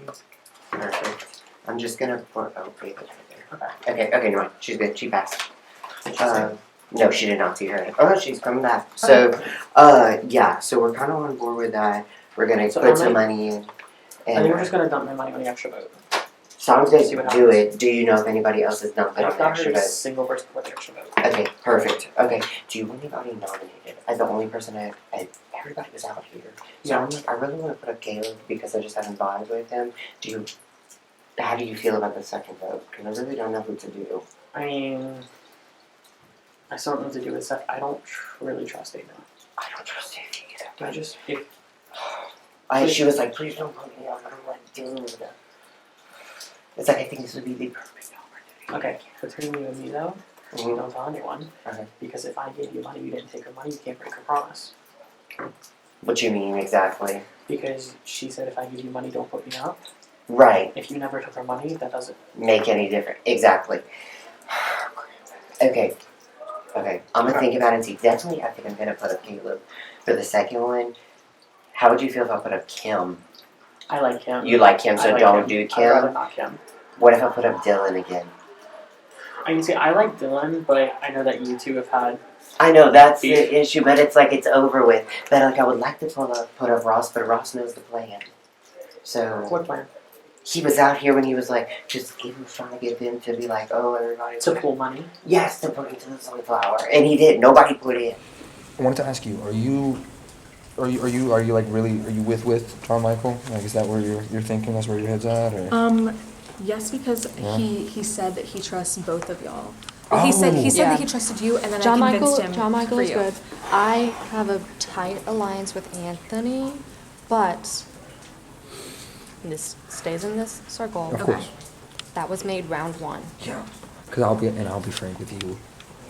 S13: Perfect. I'm just gonna put wait, that's right there.
S14: Okay.
S13: Okay, never mind. She's good. She passed.
S14: Did she say?
S13: No, she did not see her. Oh, no, she's coming back. So, yeah. So we're kind of on board with that. We're gonna
S14: So
S13: put
S14: I
S13: some
S14: might-
S13: money in.
S14: I think we're just gonna dump my money on the extra vote.
S13: Sounds good.
S14: See what
S13: Do
S14: happens.
S13: it. Do you know if anybody else has done put on
S14: I've
S13: the
S14: not
S13: extra
S14: heard a
S13: vote?
S14: single person put the extra vote.
S13: Okay, perfect. Okay. Do you want anybody nominated? As the only person everybody was out here. So
S14: Yeah.
S13: I'm like, I really want to put up Caleb because I just haven't vibed with him. How do you feel about the second vote? Because I really don't know what to do.
S14: I mean, I still don't know what to do with stuff. I don't really trust Ava.
S13: I don't trust him either.
S14: I just, if,
S13: She was like, please don't put me on. I'm like, dude. It's like, I think this would be the perfect opportunity.
S14: okay, between you and me though,
S13: Mhm.
S14: don't tell anyone.
S13: Okay.
S14: Because if I gave you money, you didn't take her money, you can't break her promise.
S13: What you mean exactly?
S14: Because she said if I give you money, don't put me up.
S13: Right.
S14: If you never took her money, that doesn't.
S13: Make any difference. Exactly. Okay. Okay. I'm gonna think about it and see. Definitely, I think I'm gonna put up Caleb. For the second one, how would you feel if I put up Kim?
S14: I like Kim.
S13: You like Kim, so
S14: I like
S13: don't
S14: Kim.
S13: do
S14: I'd rather
S13: Kim.
S14: not Kim.
S13: What if I put up Dylan again?
S14: I mean, see, I like Dylan, but I know that you two have had.
S13: I know that's the issue, but it's like it's over with. But like I would like to put up Ross, but Ross knows the plan. So
S14: What plan?
S13: he was out here when he was like, just he was trying to get them to be like, oh, everybody.
S14: To pull money?
S13: Yes, to put into the sunflower, and he did. Nobody put in.
S6: I wanted to ask you, are you like really, are you with John Michael? Like, is that where you're thinking, that's where your head's at, or?
S18: Yes, because
S6: Yeah.
S18: he said that he trusts both of y'all.
S6: Oh.
S18: He said
S16: Yeah.
S18: that he trusted you, and then
S16: John
S18: I convinced
S16: Michael,
S18: him.
S16: John Michael
S18: for
S16: is
S18: you.
S16: good. I have a tight alliance with Anthony, but this stays in this circle.
S6: Of course.
S16: That was made round one.
S6: Yeah. Because I'll be frank with you.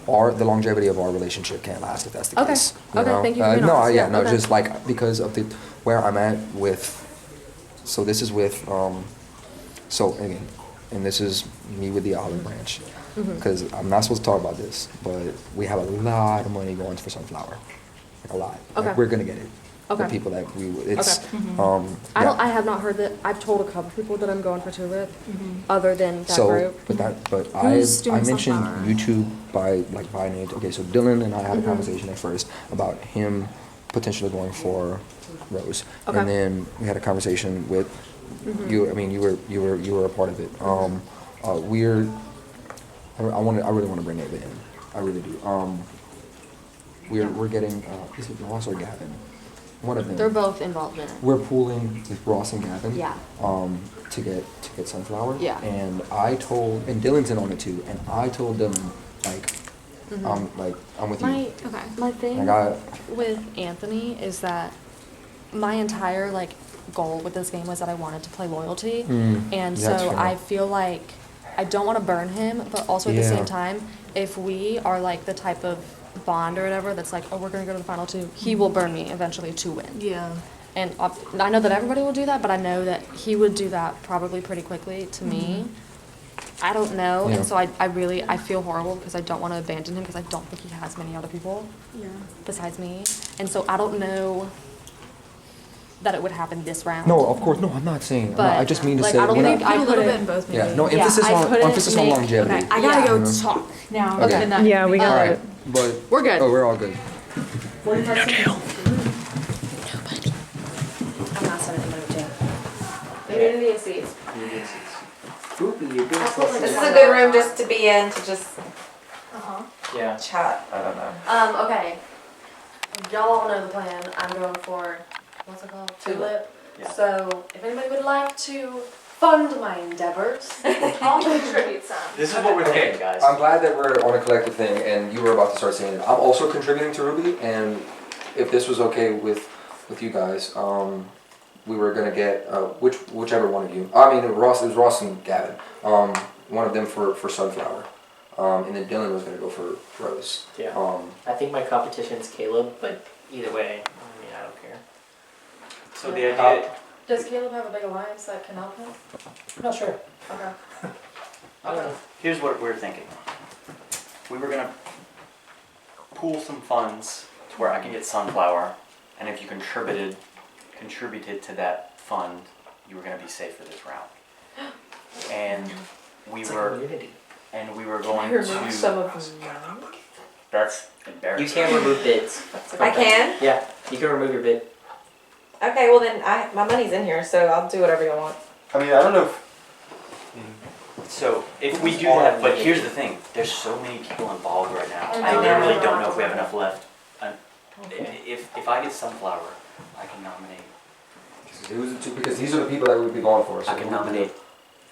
S6: The longevity of our relationship can't last if that's the
S16: Okay.
S6: case.
S16: Okay,
S6: know?
S16: thank you for being
S6: No,
S16: honest.
S6: yeah,
S16: Yeah,
S6: no,
S16: okay.
S6: just like because of where I'm at with. So this is with so again, and this is me with the olive branch,
S16: Mhm.
S6: because I'm not supposed to talk about this, but we have a lot of money going for sunflower, like a lot. Like,
S16: Okay.
S6: we're gonna get it.
S16: Okay.
S6: The people that it's
S16: Okay. Mhm.
S6: yeah.
S16: I have not heard that. I've told a couple people that I'm going for tulip, other than that
S6: So,
S16: group.
S6: but
S16: Who's
S6: I
S16: doing
S6: mentioned
S16: sunflower?
S6: YouTube by name. Okay, so Dylan and I had a
S16: Mhm.
S6: conversation at first about him potentially going for Rose,
S16: Okay.
S6: and then we had a conversation with
S16: Mhm.
S6: you. I mean, you were a part of it. I really want to bring Ava in. I really do. We're getting is it Ross or Gavin? One of them.
S18: They're both involved in it.
S6: We're pooling with Ross and Gavin.
S18: Yeah.
S6: To get Sunflower.
S18: Yeah.
S6: And Dylan's in on it too. And I told them like, I'm with you.
S18: My thing with Anthony is that my entire like goal with this game was that I wanted to play loyalty, and
S6: yeah,
S18: so
S6: that's fair.
S18: I feel like I don't want to burn him, but also at the
S6: Yeah.
S18: same time, if we are like the type of bond or whatever that's like, oh, we're gonna go to the final two, he will burn me eventually to win.
S15: Yeah.
S18: And I know that everybody will do that, but I know that he would do that probably pretty quickly to me. I don't know,
S6: Yeah.
S18: and so I feel horrible because I don't want to abandon him because I don't think he has many other people besides me, and so I don't know that it would happen this round.
S6: No, of course, no. I'm not saying.
S18: But
S6: I just mean to
S18: like,
S6: say.
S18: I don't
S6: we're
S18: think
S6: not-
S18: I
S15: a little
S18: couldn't-
S15: bit in both
S6: Yeah,
S15: maybe.
S6: no emphasis
S18: I
S6: on
S18: couldn't
S6: emphasis on
S18: make-
S6: longevity.
S15: Okay, I gotta
S18: Yeah.
S15: go talk now.
S6: Okay.
S15: And then-
S4: Yeah, we got
S6: Alright,
S4: it.
S6: but
S18: We're good.
S6: Oh, we're all good.
S15: 45 seconds.
S8: I'm not sending anybody to jail.
S18: Immunity and seats.
S17: This is a good room just to be in, to just
S12: Yeah.
S17: chat. I don't know.
S18: Okay. Y'all all know the plan. I'm going for, what's it called? Tulip.
S3: Yeah.
S18: So, if anybody would like to fund my endeavors, I'll contribute some.
S3: This is what we're thinking, guys.
S6: I'm glad that we're on a collective thing, and you were about to start saying it. I'm also contributing to Ruby, and if this was okay with you guys, we were gonna get whichever one of you. I mean, it was Ross and Gavin. One of them for Sunflower, and then Dylan was gonna go for Rose.
S12: Yeah. I think my competition's Caleb, but either way, I mean, I don't care.
S3: So the idea.
S18: Does Caleb have a big alliance that can help him?
S12: I'm not sure.
S18: Okay.
S12: I don't know.
S3: Here's what we're thinking. We were gonna pool some funds to where I can get Sunflower, and if you contributed to that fund, you were gonna be safe for this round. And we
S12: It's
S3: were
S12: like immunity.
S3: going to. That's embarrassing.
S12: You can remove bids.
S17: I can?
S12: Yeah, you can remove your bid.
S17: Okay, well then my money's in here, so I'll do whatever you want.
S7: I mean, I don't know if.
S3: So if we do that, but here's the thing: there's so many people involved right now. I
S17: know.
S3: literally don't know if we have enough left. If I get Sunflower, I can nominate.
S6: Because these are the people that we'd be going for. So
S3: I can nominate.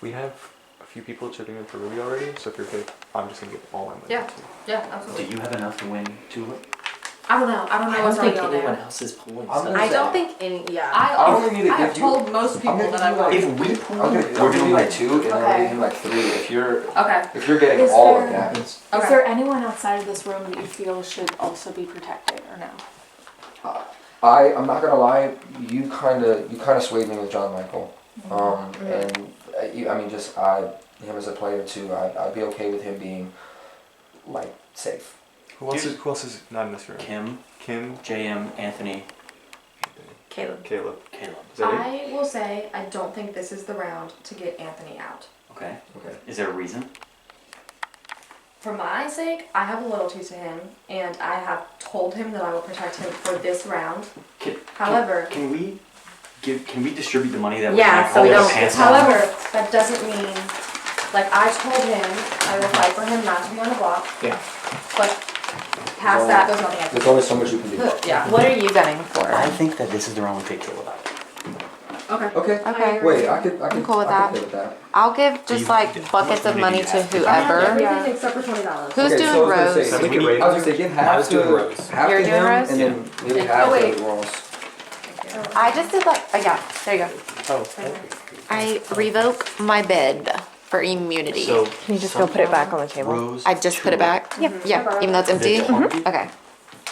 S7: We have a few people chipping in for Ruby already, so if you're okay, I'm just gonna give all my money.
S18: Yeah.
S7: to you.
S18: Yeah,
S3: Do
S18: absolutely.
S3: you have enough to win Tulip?
S18: I don't know. I don't know
S12: I
S18: what's
S12: don't think
S18: already on
S12: anyone
S18: there.
S12: else is pulling
S6: I'm
S12: stuff.
S6: gonna
S17: I don't think any, yeah.
S6: I only need to
S15: I have
S6: give you.
S15: told most people that I want.
S3: If we pool,
S6: I'm gonna give you like 2, and I'm gonna give you like 3. If you're getting
S15: Is
S6: all of
S15: there-
S6: Gavin's.
S15: Is there anyone outside of this room that you feel should also be protected or no?
S6: I'm not gonna lie, you kind of swayed me with John Michael, and him as a player too. I'd be okay with him being like safe.
S7: Who else is not in this room?
S3: Kim, JM, Anthony,
S17: Caleb.
S7: Caleb.
S3: Caleb.
S7: Is that it?
S18: I will say I don't think this is the round to get Anthony out.
S3: Okay. Is there a reason?
S18: For my sake, I have loyalty to him, and I have told him that I will protect him for this round. However,
S3: Can we distribute the money that we
S17: Yeah,
S3: make
S17: so we
S3: all
S17: don't-
S3: our pants down?
S18: however, that doesn't mean, like I told him, I will fight for him not to be on the block.
S12: Yeah.
S18: But past that, there's nothing I can
S6: There's only so much you can do.
S18: Yeah.
S17: What are you gunning for?
S3: I think that this is the round we pick Caleb out.
S18: Okay.
S6: Okay.
S17: Okay.
S6: Wait, I could.
S17: I'm cool with
S6: I
S17: that.
S6: could live with that.
S17: I'll give just like buckets of money to whoever.
S18: Everything except for $20.
S17: Who's
S6: Okay,
S17: doing
S6: so I was gonna
S17: Rose?
S6: say,
S7: So we can
S6: I
S7: rate-
S6: was gonna say give
S12: I
S6: half
S12: was
S6: to
S12: doing Rose.
S6: half
S17: You're
S6: to
S17: doing
S6: him,
S17: Rose?
S6: and then maybe half
S17: wait.
S6: to Ross.
S17: I just did like, yeah, there you go.
S12: Oh,
S17: I revoke my bid for immunity.
S3: So
S4: Can you just go put it back on the table?
S3: Rose.
S17: I just put it back? Yeah, even though it's empty? Okay.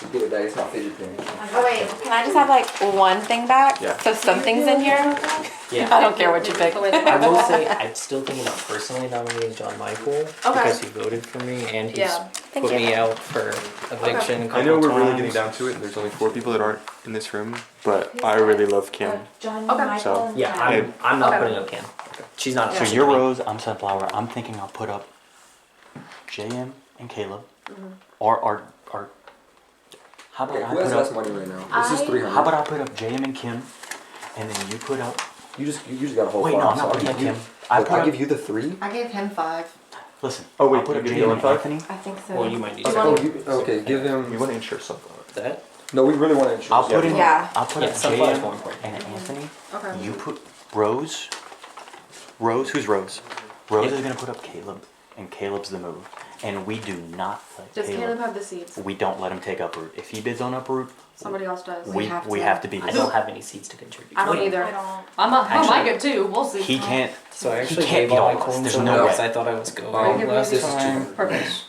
S6: Just give it back. It's not fidget thing.
S17: Oh wait, can I just have like one thing back?
S7: Yeah.
S17: So something's in here?
S12: yeah.
S17: I don't care what you pick.
S12: I will say I'm still thinking about personally nominating John Michael because he voted for me and he's
S18: Yeah.
S17: Thank
S12: put
S17: you.
S12: me out for eviction a couple
S7: I know we're
S12: times.
S7: really getting down to it, and there's only 4 people that aren't in this room, but I really love Kim.
S15: John,
S18: Okay.
S15: Michael,
S7: So-
S15: and
S12: Yeah,
S15: Kat.
S12: I'm not
S18: Okay.
S12: putting up Kim. She's not.
S3: So
S12: pushing
S3: you're
S12: me.
S3: Rose, I'm Sunflower. I'm thinking I'll put up JM and Caleb, or how about
S6: Okay,
S3: I
S6: who
S3: put
S6: has
S3: up?
S6: less money right now? This is 300.
S3: How about I put up JM and Kim, and then you put up?
S6: you just got a whole.
S3: Wait, no,
S6: file,
S3: I'm not
S6: so
S3: putting up
S6: I'll give
S3: Kim.
S6: you-
S3: I
S6: Look,
S3: put
S6: I'll
S3: up.
S6: give you the 3.
S17: I gave him 5.
S3: Listen.
S7: Oh wait,
S3: I'll put
S7: you
S3: up
S7: give
S3: JM
S7: Dylan
S3: and
S7: 5?
S3: Anthony.
S17: I think so.
S12: Well, you might need
S6: Okay,
S12: to.
S6: okay, give him.
S7: You want to ensure Sunflower.
S12: That?
S6: No, we really want to introduce.
S3: I'll put in.
S5: Yeah.
S3: I'll put
S12: Yeah,
S3: in
S12: Sunflower's more
S3: JM
S12: important.
S3: and Anthony.
S15: Okay.
S3: You put Rose. Rose, who's Rose? Rose is gonna put up Caleb, and Caleb's the move. And we do not let
S15: Does Caleb have the seats?
S3: We don't let him take uproot. If he bids on uproot,
S15: Somebody else does.
S3: we have to be
S12: I
S3: his.
S12: don't have any seats to contribute.
S15: I don't
S3: Wait.
S15: either.
S18: I don't.
S15: I might
S3: Actually,
S15: get two. We'll see.
S3: He can't.
S12: So I
S3: he
S12: actually
S3: can't
S12: gave
S3: beat
S12: all
S3: all
S12: my
S3: of us.
S12: coins
S3: There's
S12: to
S3: no
S12: because
S3: way.
S12: I thought I was going last
S6: This is
S12: time.
S15: Perfect.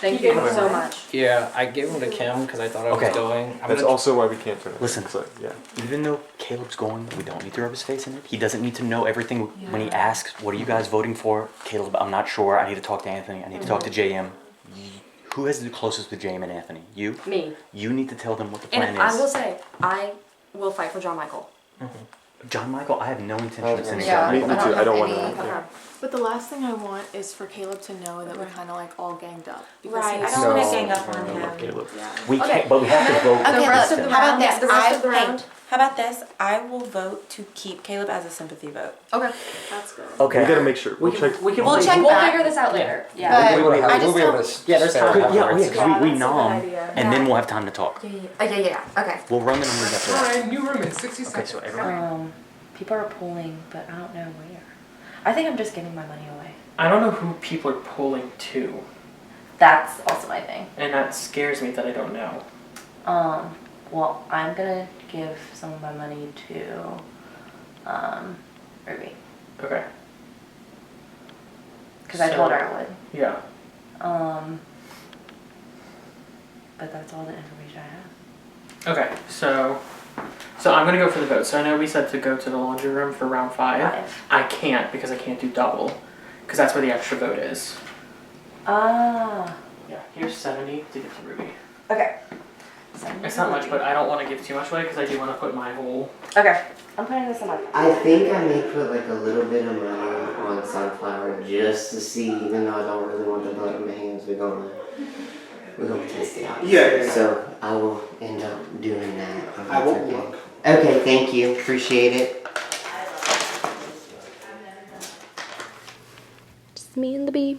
S15: Thank you so much.
S12: Yeah, I gave them to Kim because I thought I was
S3: Okay.
S12: going. I'm
S7: That's
S12: gonna-
S7: also why we can't finish.
S3: Listen.
S7: So, yeah.
S3: Even though Caleb's going, we don't need to rub his face in it. He doesn't need to know everything. When he asks, "What are you guys voting for?" Caleb, I'm not sure. I need to talk to Anthony. I need to talk to JM. Who has the closest to JM and Anthony? You.
S15: Me.
S3: You need to tell them what the plan
S15: And
S3: is.
S15: I will say, I will fight for John Michael.
S3: John Michael, I have no intention of sending
S15: Yeah,
S3: John
S7: Me
S3: Michael.
S7: too. I don't want
S15: any-
S7: to. Yeah.
S18: But the last thing I want is for Caleb to know that we're kind of like all ganged up. because
S10: Right, I
S18: he's
S10: don't want to
S18: so-
S10: gang up on him.
S3: Caleb.
S18: Yeah.
S3: We
S15: Okay.
S3: can't, but we have to vote.
S17: Okay,
S15: The rest of the
S17: how about
S15: round-
S17: this?
S15: the rest of the
S17: hey,
S15: round?
S17: how about this? I will vote to keep Caleb as a sympathy vote.
S15: Okay.
S18: That's good.
S3: Okay.
S7: We gotta make sure. We'll check.
S17: We'll
S15: We'll
S17: check back.
S15: figure this out later.
S17: Yeah.
S6: We'll be able to
S17: I
S6: have.
S17: just
S6: We'll be able
S17: don't-
S6: to.
S12: Yeah, there's
S6: spare
S12: time.
S6: half
S3: Yeah,
S6: hour.
S3: because we
S15: that's a good
S3: nom,
S15: idea.
S3: and then we'll have time to talk.
S15: Yeah. Okay.
S3: We'll run the numbers after that.
S2: Alright, new room in 60
S3: Okay,
S2: seconds.
S3: so everyone.
S5: People are pulling, but I don't know where. I think I'm just giving my money away.
S14: I don't know who people are pulling to,
S5: That's also my thing.
S14: and that scares me that I don't know.
S5: Well, I'm gonna give some of my money to, Ruby.
S14: Okay.
S5: Because I told her I would.
S14: Yeah.
S5: But that's all the information I have.
S14: Okay, so I'm gonna go for the vote. So I know we said to go to the laundry room for round 5. I can't because I can't do double, because that's where the extra vote is.
S5: Ah.
S14: Yeah, here's 70 to give to Ruby.
S5: Okay.
S14: It's not much, but I don't want to give too much away because I do want to put my whole.
S5: Okay. I'm putting this in my.
S13: I think I may put like a little bit of money on Sunflower just to see, even though I don't really want the blood in my hands. We're gonna test it out.
S9: Yeah.
S13: So I will end up doing that. if
S9: I
S13: that's
S9: won't
S13: okay.
S9: look.
S13: Okay, thank you. Appreciate it.
S18: Just me and the bee.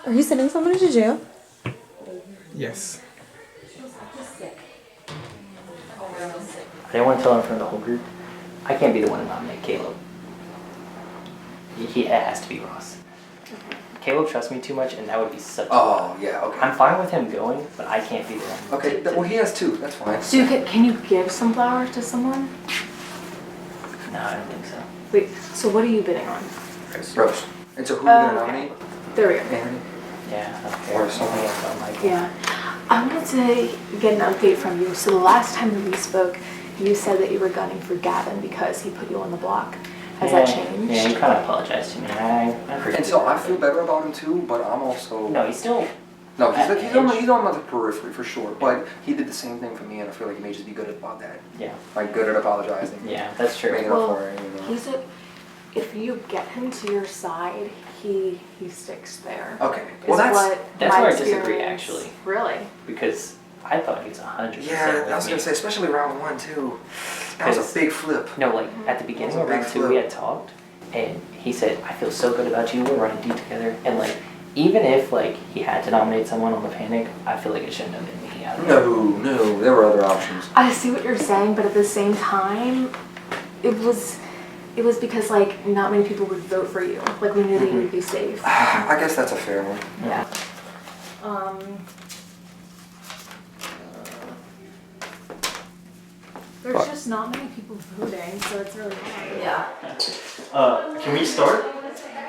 S4: Are you sending somebody to jail?
S2: Yes.
S12: I didn't want to tell him in front of the whole group. I can't be the one to nominate Caleb. It has to be Ross. Caleb trusts me too much, and that would be such.
S6: Oh yeah. Okay.
S12: I'm fine with him going, but I can't be the one.
S6: Okay. Well, he has two. That's fine.
S15: So can you give some flowers to someone?
S12: No, I don't think so.
S15: Wait, so what are you bidding on?
S6: Rose. And so who are you gonna
S15: Okay.
S6: nominate?
S15: There we go.
S6: Anthony.
S12: Yeah, okay.
S6: Or something
S12: else on Michael.
S15: Yeah. I wanted to get an update from you. So the last time that we spoke, you said that you were gunning for Gavin because he put you on the block. Has that changed?
S12: Yeah, he kind of apologized to me. I appreciate
S6: And so
S12: that.
S6: I feel better about him too, but I'm also.
S12: No, he's still.
S6: No, he's on the periphery for sure. But he did the same thing for me, and I feel like he may just be good about that.
S12: Yeah.
S6: Like good at apologizing.
S12: Yeah, that's true.
S6: Making up for it. You know.
S15: He's a, if you get him to your side, he sticks there.
S6: Okay.
S15: Is
S6: Well, that's
S15: my
S12: where I disagree,
S15: experience-
S12: actually.
S15: Really?
S12: Because I thought he's 100%.
S6: Yeah,
S12: with
S6: I was
S12: me.
S6: gonna say, especially round 1 too. That was a big flip.
S12: No, like at the beginning of round 2, we had talked, and he said, "I feel so good about you. We're running deep together." And like, even if like he had to nominate someone on the panic, I feel like it shouldn't have been me. I don't know.
S6: No, there were other options.
S15: I see what you're saying, but at the same time, it was because like not many people would vote for you. Like we knew that you would be safe.
S6: I guess that's a fair one.
S15: Yeah. There's just not many people voting, so it's really hard.
S5: Yeah.
S3: Can we start?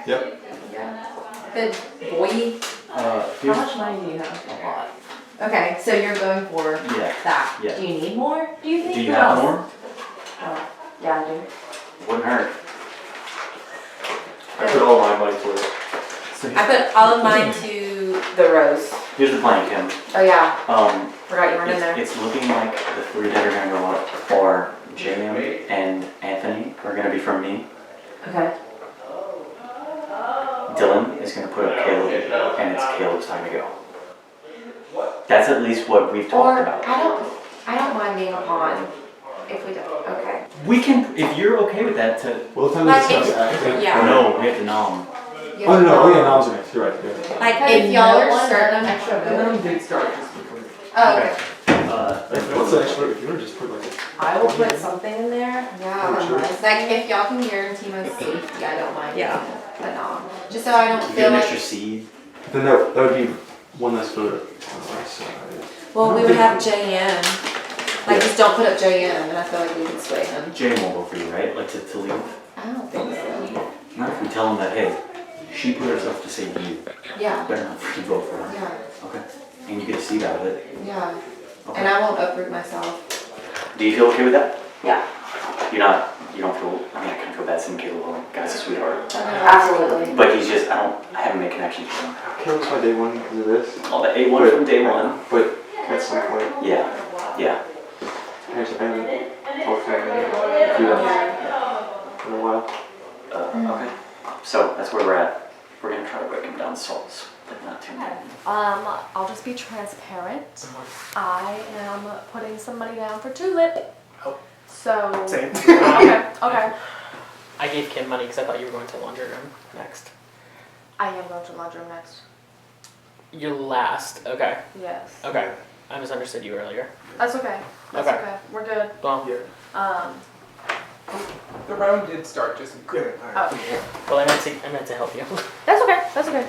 S7: Yep.
S5: Good boy. How much money do you have? A lot. Okay, so you're going for that.
S3: Yeah.
S5: Do you need more? Do you think?
S3: Do you
S5: Who
S3: have
S5: else?
S3: more?
S5: Yeah, I do.
S3: Wouldn't hurt. I put all my money towards it.
S5: I put all of mine to the rose.
S3: Here's the plan, Kim.
S5: Oh yeah. Forgot you weren't in
S3: It's,
S5: there.
S3: it's looking like the 3 that are gonna go up are JM and Anthony are gonna be from me.
S5: Okay.
S3: Dylan is gonna put up Caleb, and it's Caleb's time to go. That's at least what we've talked
S5: Or
S3: about.
S5: I don't mind being a pawn if we don't. Okay.
S3: We can, if you're okay with that, to.
S7: We'll have time
S5: Like,
S7: to discuss
S5: if-
S7: after.
S5: yeah.
S3: No, we have to nom.
S16: Yeah.
S7: Oh no! Oh yeah, noms are next. You're right. You're right.
S16: Like
S8: If
S16: if
S8: y'all
S16: no
S8: are
S16: one
S8: certain-
S16: extra
S2: The round did start just before.
S16: Oh, okay.
S7: What's the extra? If you want to just put like.
S8: I will put something in there.
S16: Yeah. Like if y'all can guarantee my safety, I don't mind.
S8: Yeah.
S16: But just so I don't
S3: You get
S16: feel
S3: an
S16: like.
S3: extra seed.
S7: Then that would be one less vote on my side.
S16: Well, we would have JM. Like just don't put up JM, and I feel like we can sway him.
S3: Jane won't vote for you, right? Like to leave.
S16: I don't think so.
S3: Not if we tell him that, hey, she put herself to save you.
S16: Yeah.
S3: Better not for you to vote for her.
S16: Yeah.
S3: Okay. And you get a seat out of it.
S16: Yeah.
S3: Okay.
S16: And I won't uproot myself.
S3: Do you feel okay with that?
S16: Yeah.
S3: You don't feel, I mean, I kind of feel bad seeing Caleb alone. Guy's a sweetheart.
S16: Absolutely.
S3: But he's just, I haven't made connections with him.
S7: Caleb's my day one because of this.
S3: Oh, the A1 from day one.
S7: But at some point.
S3: Yeah. Yeah.
S7: I haven't talked to him in a few months. In a while.
S3: Okay. So that's where we're at. We're gonna try to break him down salts, but not too many.
S18: I'll just be transparent. I am putting somebody down for Tulip.
S9: Oh.
S18: So.
S9: Same.
S18: Okay.
S14: I gave Kim money because I thought you were going to the laundry room next.
S18: I am going to the laundry room next.
S14: You're last. Okay.
S18: Yes.
S14: Okay. I misunderstood you earlier.
S18: That's okay. That's
S14: Okay.
S18: okay. We're good.
S14: Well,
S2: The round did start just
S9: Good.
S18: Oh.
S14: well, I meant to help you.
S18: That's okay. That's okay.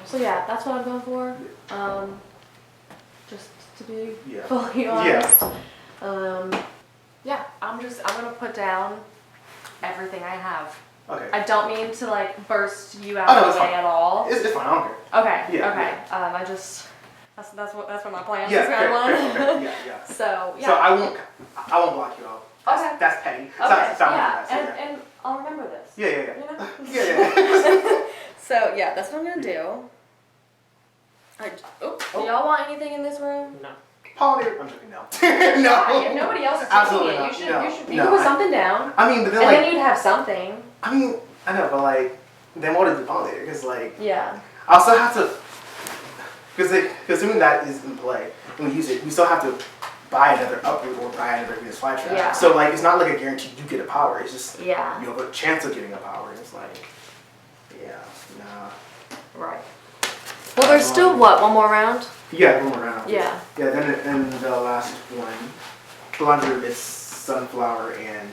S18: So yeah, that's what I'm going for. Just to be
S9: Yeah.
S18: fully honest. Yeah, I'm gonna put down everything I have.
S9: Okay.
S18: I don't mean to like burst you out
S9: Oh, no,
S18: of
S9: it's
S18: the way
S9: fine.
S18: at all.
S9: It's fine. I don't care.
S18: Okay.
S9: Yeah,
S18: Okay.
S9: yeah.
S18: I just that's what my plan
S9: Yeah,
S18: is
S9: fair,
S18: round
S9: fair,
S18: one.
S9: fair. Yeah, yeah.
S18: So yeah.
S9: So I won't block you out.
S18: Okay.
S9: That's petty.
S18: Okay.
S9: So I won't do
S18: Yeah,
S9: that, so yeah.
S18: and I'll remember this.
S9: Yeah, yeah,
S18: You
S9: yeah.
S18: know?
S9: Yeah.
S18: So yeah, that's what I'm gonna do. Do y'all want anything in this room?
S14: No.
S9: Pollinator. I'm joking. No.
S18: Why? If nobody else is
S9: Absolutely
S18: taking it,
S9: not.
S18: you should.
S9: No,
S18: You should. You
S9: no,
S18: can put
S9: I-
S18: something down.
S9: I mean, but then
S18: And
S9: like,
S18: then you'd have something.
S9: I mean, I know, but like, then what is the pollinator? Because like,
S18: Yeah.
S9: I also have to, because assuming that is in play, when we use it, we still have to buy another uproot or buy another Venus flytrap.
S18: Yeah.
S9: So like, it's not like a guarantee you get a power. It's just
S18: Yeah.
S9: you have a chance of getting a power. And it's like, yeah, nah.
S18: Right. Well, there's still what? One more round?
S9: Yeah, one more round.
S18: Yeah.
S9: Yeah. Then the last one, the laundry is sunflower and.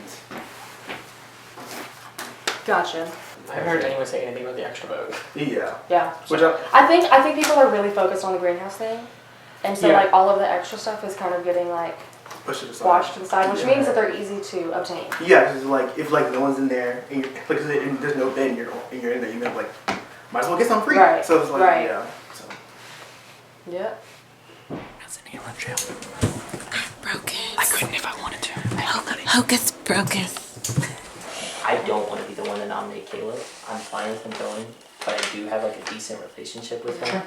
S18: Gotcha.
S14: I haven't heard anyone say anything about the extra vote.
S9: Yeah.
S18: Yeah.
S9: Which
S18: I think people are really focused on the greenhouse thing, and so
S14: Yeah.
S18: like all of the extra stuff is kind of getting like
S9: push it aside.
S18: washed to the side, which
S9: Yeah.
S18: means that they're easy to obtain.
S9: Yeah, because like if like no one's in there and you're, like and there's no bed and you're in there, you know like might as well get some free.
S18: Right,
S9: So it's like
S18: right.
S9: yeah. So.
S18: Yeah.
S17: Broken.
S12: I couldn't if I wanted to.
S17: Hocus broken.
S12: I don't want to be the one to nominate Caleb. I'm fine with him going, but I do have like a decent relationship with him,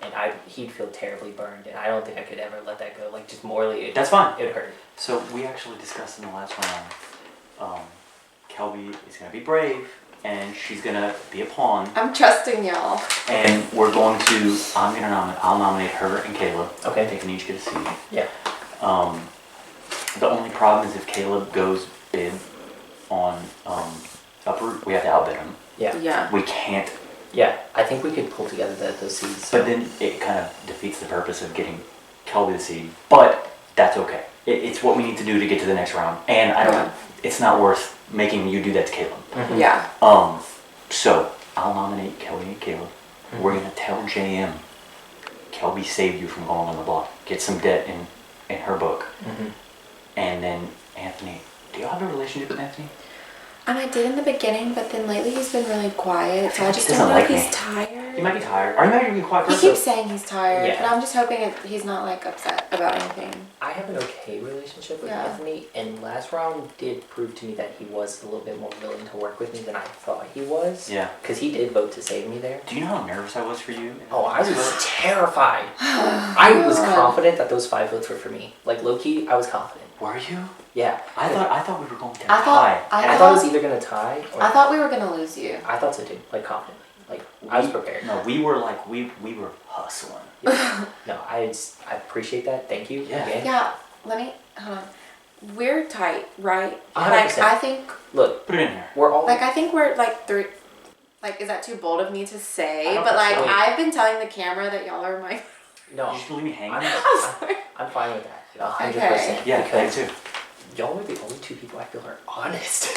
S12: and he'd feel terribly burned, and I don't think I could ever let that go. Like just morally,
S3: That's fine.
S12: It would hurt.
S3: So we actually discussed in the last round, Kelby is gonna be brave, and she's gonna be a pawn,
S16: I'm trusting y'all.
S3: and we're going to, I'll nominate her and Caleb.
S12: Okay.
S3: They can each get a seat.
S12: Yeah.
S3: The only problem is if Caleb goes bid on uproot, we have to outbid him.
S12: Yeah.
S16: Yeah.
S3: We can't.
S12: Yeah, I think we could pull together those seeds.
S3: But then it kind of defeats the purpose of getting Kelby the seed. But that's okay. It's what we need to do to get to the next round. And I don't. It's not worth making you do that to Caleb.
S12: Mm-hmm.
S16: Yeah.
S3: So I'll nominate Kelby and Caleb.
S12: Mm-hmm.
S3: We're gonna tell JM Kelby saved you from going on the block. Get some debt in her book.
S12: Mm-hmm.
S3: And then Anthony. Do y'all have a relationship with Anthony?
S16: I did in the beginning, but then lately he's been really quiet, so I just
S3: He
S16: don't know
S3: doesn't
S16: if
S3: like
S16: he's tired.
S3: He might be tired. Are you not even quiet
S16: He
S3: person?
S16: keeps saying he's tired,
S12: Yeah.
S16: but I'm just hoping he's not like upset about anything.
S12: I have an okay relationship with
S16: Yeah.
S12: Anthony, and last round did prove to me that he was a little bit more willing to work with me than I thought he was.
S3: Yeah.
S12: Because he did vote to save me there.
S3: Do you know how nervous I was for you?
S12: Oh, I was terrified. I was confident that those 5 votes were for me. Like low key, I was confident.
S3: Were you?
S12: Yeah.
S3: I thought we were going to
S16: I thought-
S3: tie.
S12: And I thought it was either gonna tie or
S16: I thought we were gonna lose you.
S12: I thought so too. Like confidently. Like I was prepared.
S3: No, we were like we were hustling.
S12: No, I appreciate that. Thank you.
S3: Yeah.
S12: Again.
S16: Yeah, hold on. We're tight, right?
S12: 100%.
S16: Like I think
S12: Look,
S3: put it in here.
S12: We're all
S16: I think we're like
S17: Like, is that too bold of me to say?
S12: I don't
S17: But like,
S12: know.
S17: I've been telling the camera that y'all are my.
S12: No.
S3: You just leave me hanging.
S12: I'm fine with that. 100%.
S17: Okay.
S3: Yeah, me
S12: because
S3: too.
S12: y'all are the only two people I feel are honest.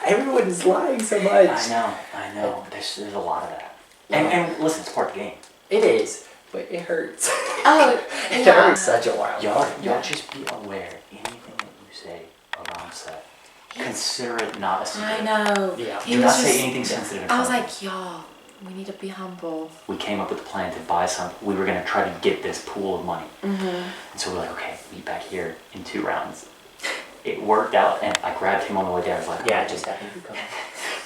S12: Everyone is lying so much.
S3: I know. There's a lot of that. And listen, it's part of the game.
S12: It is, but it hurts.
S17: Oh,
S12: It
S17: yeah.
S12: hurts such a while.
S3: Y'all just be aware. Anything that you say around set, consider it not a secret.
S17: I know.
S12: Yeah.
S17: He
S3: Do
S17: was
S3: not
S17: just-
S3: say anything sensitive in
S17: I was
S3: front of
S17: like, y'all, we need to be humble.
S3: we came up with a plan to buy some. We were gonna try to get this pool of money.
S17: Mm-hmm.
S3: And so we're like, okay, meet back here in 2 rounds. It worked out, and I grabbed him on the way there. I was like,
S12: Yeah, it just happened to come.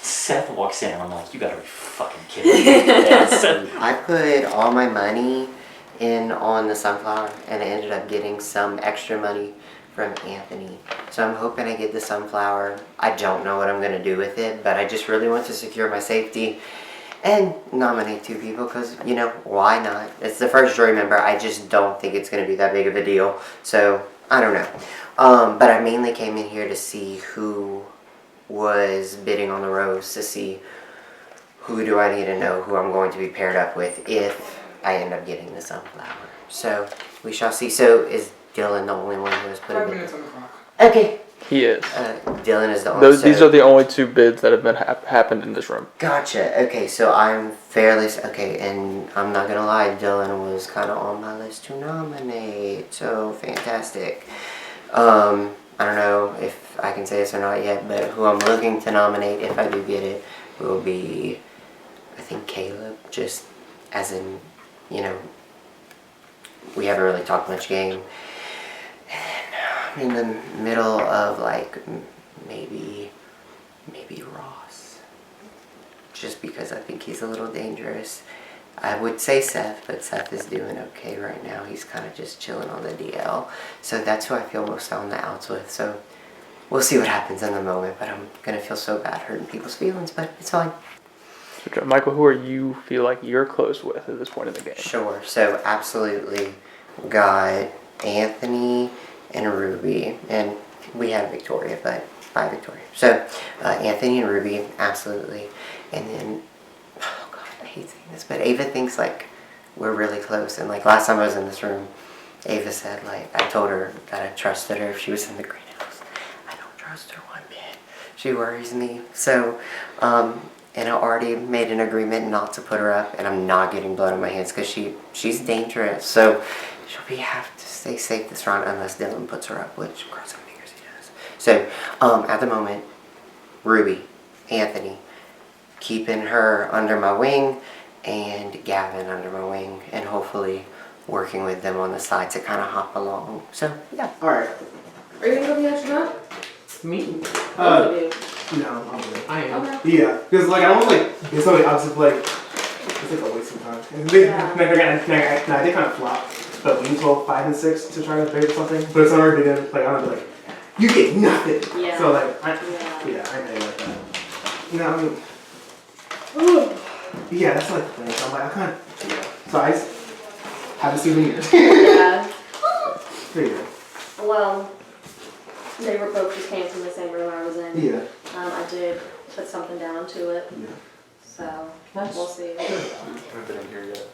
S3: Seth walks in, and I'm like, you gotta be fucking kidding me.
S12: Yeah, so
S13: I put all my money in on the sunflower, and I ended up getting some extra money from Anthony. So I'm hoping I get the sunflower. I don't know what I'm gonna do with it, but I just really want to secure my safety and nominate 2 people because, you know, why not? It's the first jury member. I just don't think it's gonna be that big of a deal. So I don't know. But I mainly came in here to see who was bidding on the rose, to see who do I need to know who I'm going to be paired up with if I end up getting the sunflower. So we shall see. So is Dylan the only one who has put a
S2: 5
S13: bid?
S2: minutes on the clock.
S13: Okay.
S11: He is.
S13: Dylan is the only.
S11: These are the only 2 bids that have been happened in this room.
S13: Gotcha. Okay, so I'm fairly okay, and I'm not gonna lie, Dylan was kind of on my list to nominate. So fantastic. I don't know if I can say this or not yet, but who I'm looking to nominate if I do get it will be, I think, Caleb. Just as in, you know, we haven't really talked much game. I'm in the middle of like maybe Ross, just because I think he's a little dangerous. I would say Seth, but Seth is doing okay right now. He's kind of just chilling on the DL. So that's who I feel most on the outs with. So we'll see what happens in the moment, but I'm going to feel so bad hurting people's feelings, but it's fine.
S11: So, Michael, who are you feel like you're close with at this point in the game?
S13: Sure. So absolutely got Anthony and Ruby, and we have Victoria, but bye Victoria. So Anthony and Ruby, absolutely. And then, oh God, I hate saying this, but Ava thinks like we're really close. And like last time I was in this room, Ava said like, I told her that I trusted her if she was in the greenhouse. I don't trust her one bit. She worries me. So, and I already made an agreement not to put her up, and I'm not getting blood on my hands because she's dangerous. So she'll have to stay safe this round unless Dylan puts her up, which cross my fingers he does. So at the moment, Ruby, Anthony, keeping her under my wing, and Gavin under my wing, and hopefully working with them on the side to kind of hop along. So yeah.
S9: All right.
S5: Are you gonna go the extra round?
S2: Me?
S9: No, I'm good.
S2: I am.
S5: Okay.
S9: Yeah, because like I almost like it's so obviously like it's like a waste of time. And they, I did kind of flop, but we told 5 and 6 to try to bait something. But it's already been like I'm like, you get nothing.
S5: Yeah.
S9: So like I ain't like that. You know, I mean, yeah, that's like the thing. So I'm like I kind of so I just have a souvenir.
S5: Yeah.
S9: There you go.
S5: Well, they were both just came from the same room I was in.
S9: Yeah.
S5: I did put something down to it.
S9: Yeah.
S5: So we'll see.
S7: I haven't been in here yet.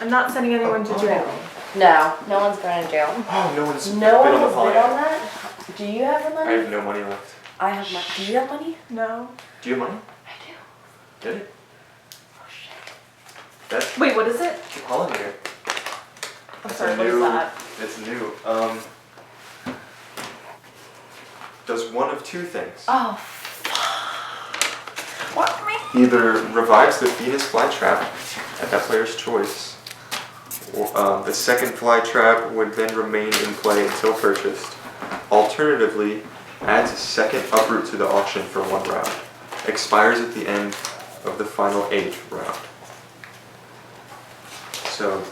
S15: I'm not sending anyone to jail.
S8: No, no one's going to jail.
S7: Oh, no one's
S8: No
S7: bid
S8: one
S7: on the
S8: has
S7: poly.
S8: bid on that? Do you have the
S7: I
S8: money?
S7: have no money left.
S8: I have money. Do you have money?
S15: No.
S7: Do you have money?
S8: I
S7: Did it?
S8: Oh shit.
S7: That
S15: Wait, what is it?
S7: pollinator.
S15: I'm
S7: It's
S15: sorry,
S7: a
S15: what is
S7: new-
S15: that?
S7: It's new. Does one of 2 things.
S8: Oh, what me?
S7: Either revives the Venus flytrap at that player's choice, or the second flytrap would then remain in play until purchased. Alternatively, adds a second uproot to the auction for 1 round. Expires at the end of the final 8th round. So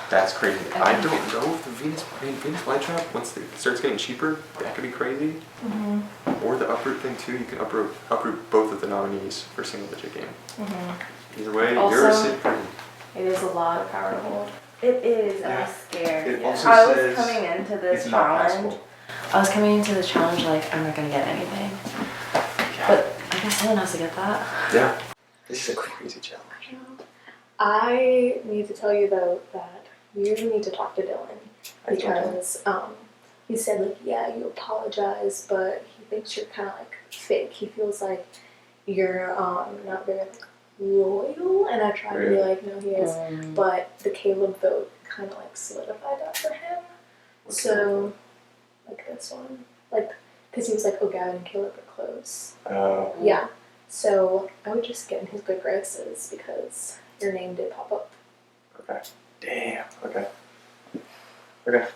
S7: that's crazy. I don't know if the Venus flytrap, once it starts getting cheaper, that could be crazy.
S15: Mm-hmm.
S7: Or the uproot thing too. You can uproot both of the nominees for single digit game.
S15: Mm-hmm.
S7: Either way,
S5: Also,
S7: you're a sit pretty.
S5: It is a lot of power to hold.
S8: It is, and
S7: Yeah.
S8: I'm scared.
S7: It also
S8: I was
S7: says
S8: coming into this
S7: it's not
S8: challenge.
S7: passable.
S8: I was coming into the challenge like I'm not gonna get anything.
S7: Yeah.
S8: But I guess someone has to get that.
S7: Yeah.
S6: This is a crazy challenge.
S15: I need to tell you though that you need to talk to Dylan
S6: I told him.
S15: because he said like, yeah, you apologize, but he thinks you're kind of like fake. He feels like you're not very like loyal, and I tried to be like, no, he is. But the Caleb vote kind of like solidified that for him. So like this one, like because he was like, oh, Gavin and Caleb are close. Yeah. So I would just get in his good graces because your name did pop up.
S6: Okay. Damn. Okay. Okay.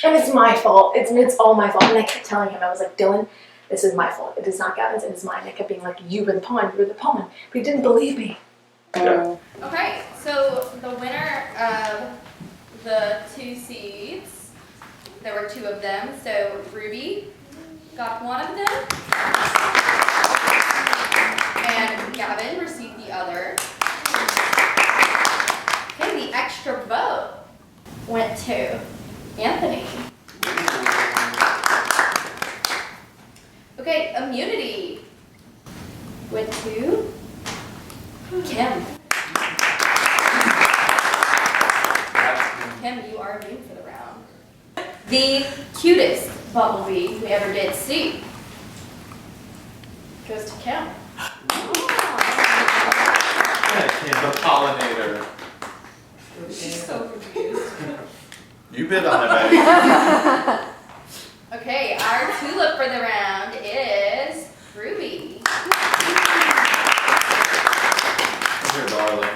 S15: And it's my fault. It's all my fault. And I kept telling him, I was like, Dylan, this is my fault. It is not Gavin's, it is mine. I kept being like, you were the pawn, you were the pawn. But he didn't believe me.
S19: Okay, so the winner of the 2 seeds, there were 2 of them. So Ruby got one of them, and Gavin received the other. Okay, the extra vote went to Anthony. Okay, immunity went to Kim. Kim, you are immune for the round. The cutest bumblebee we ever did see goes to Kim.
S1: The pollinator.
S19: She's so confused.
S1: You bid on it, baby.
S19: Okay, our tulip for the round is Ruby.
S1: Here, darling.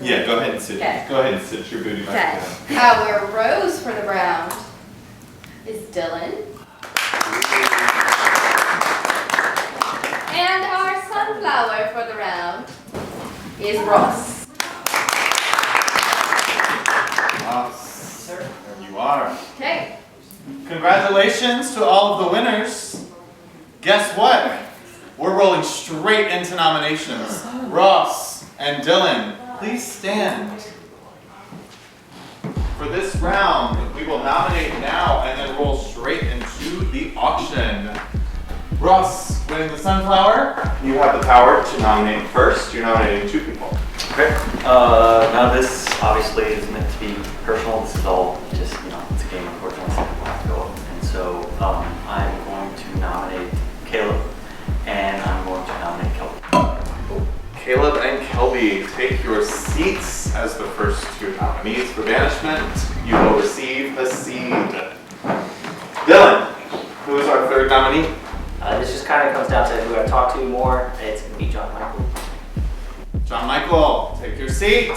S1: Yeah, go ahead and sit.
S19: Okay.
S1: Go ahead and sit your booty back
S19: Okay.
S1: down.
S19: Our rose for the round is Dylan. And our sunflower for the round is Ross.
S1: There you are.
S19: Okay.
S1: Congratulations to all of the winners. Guess what? We're rolling straight into nominations. Ross and Dylan, please stand. For this round, we will nominate now and then roll straight into the auction. Ross, winning the sunflower, you have the power to nominate first. You're nominating 2 people.
S3: Okay. Now this obviously is meant to be personal. This is all just, it's a game, unfortunately, so we'll have to go up. And so I'm going to nominate Caleb, and I'm going to nominate Kelby.
S1: Caleb and Kelby, take your seats as the first 2 nominees for banishment. You will receive a seed. Dylan, who is our 3rd nominee?
S12: This just kind of comes down to who I talk to more. It's going to be John Michael.
S1: John Michael, take your seat.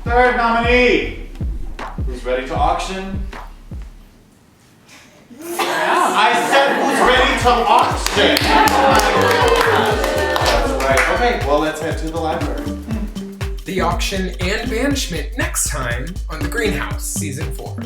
S1: 3rd nominee. Who's ready to auction? I said who's ready to auction. That's right. Okay, well, let's head to the library.
S2: The auction and banishment next time on The Greenhouse Season 4.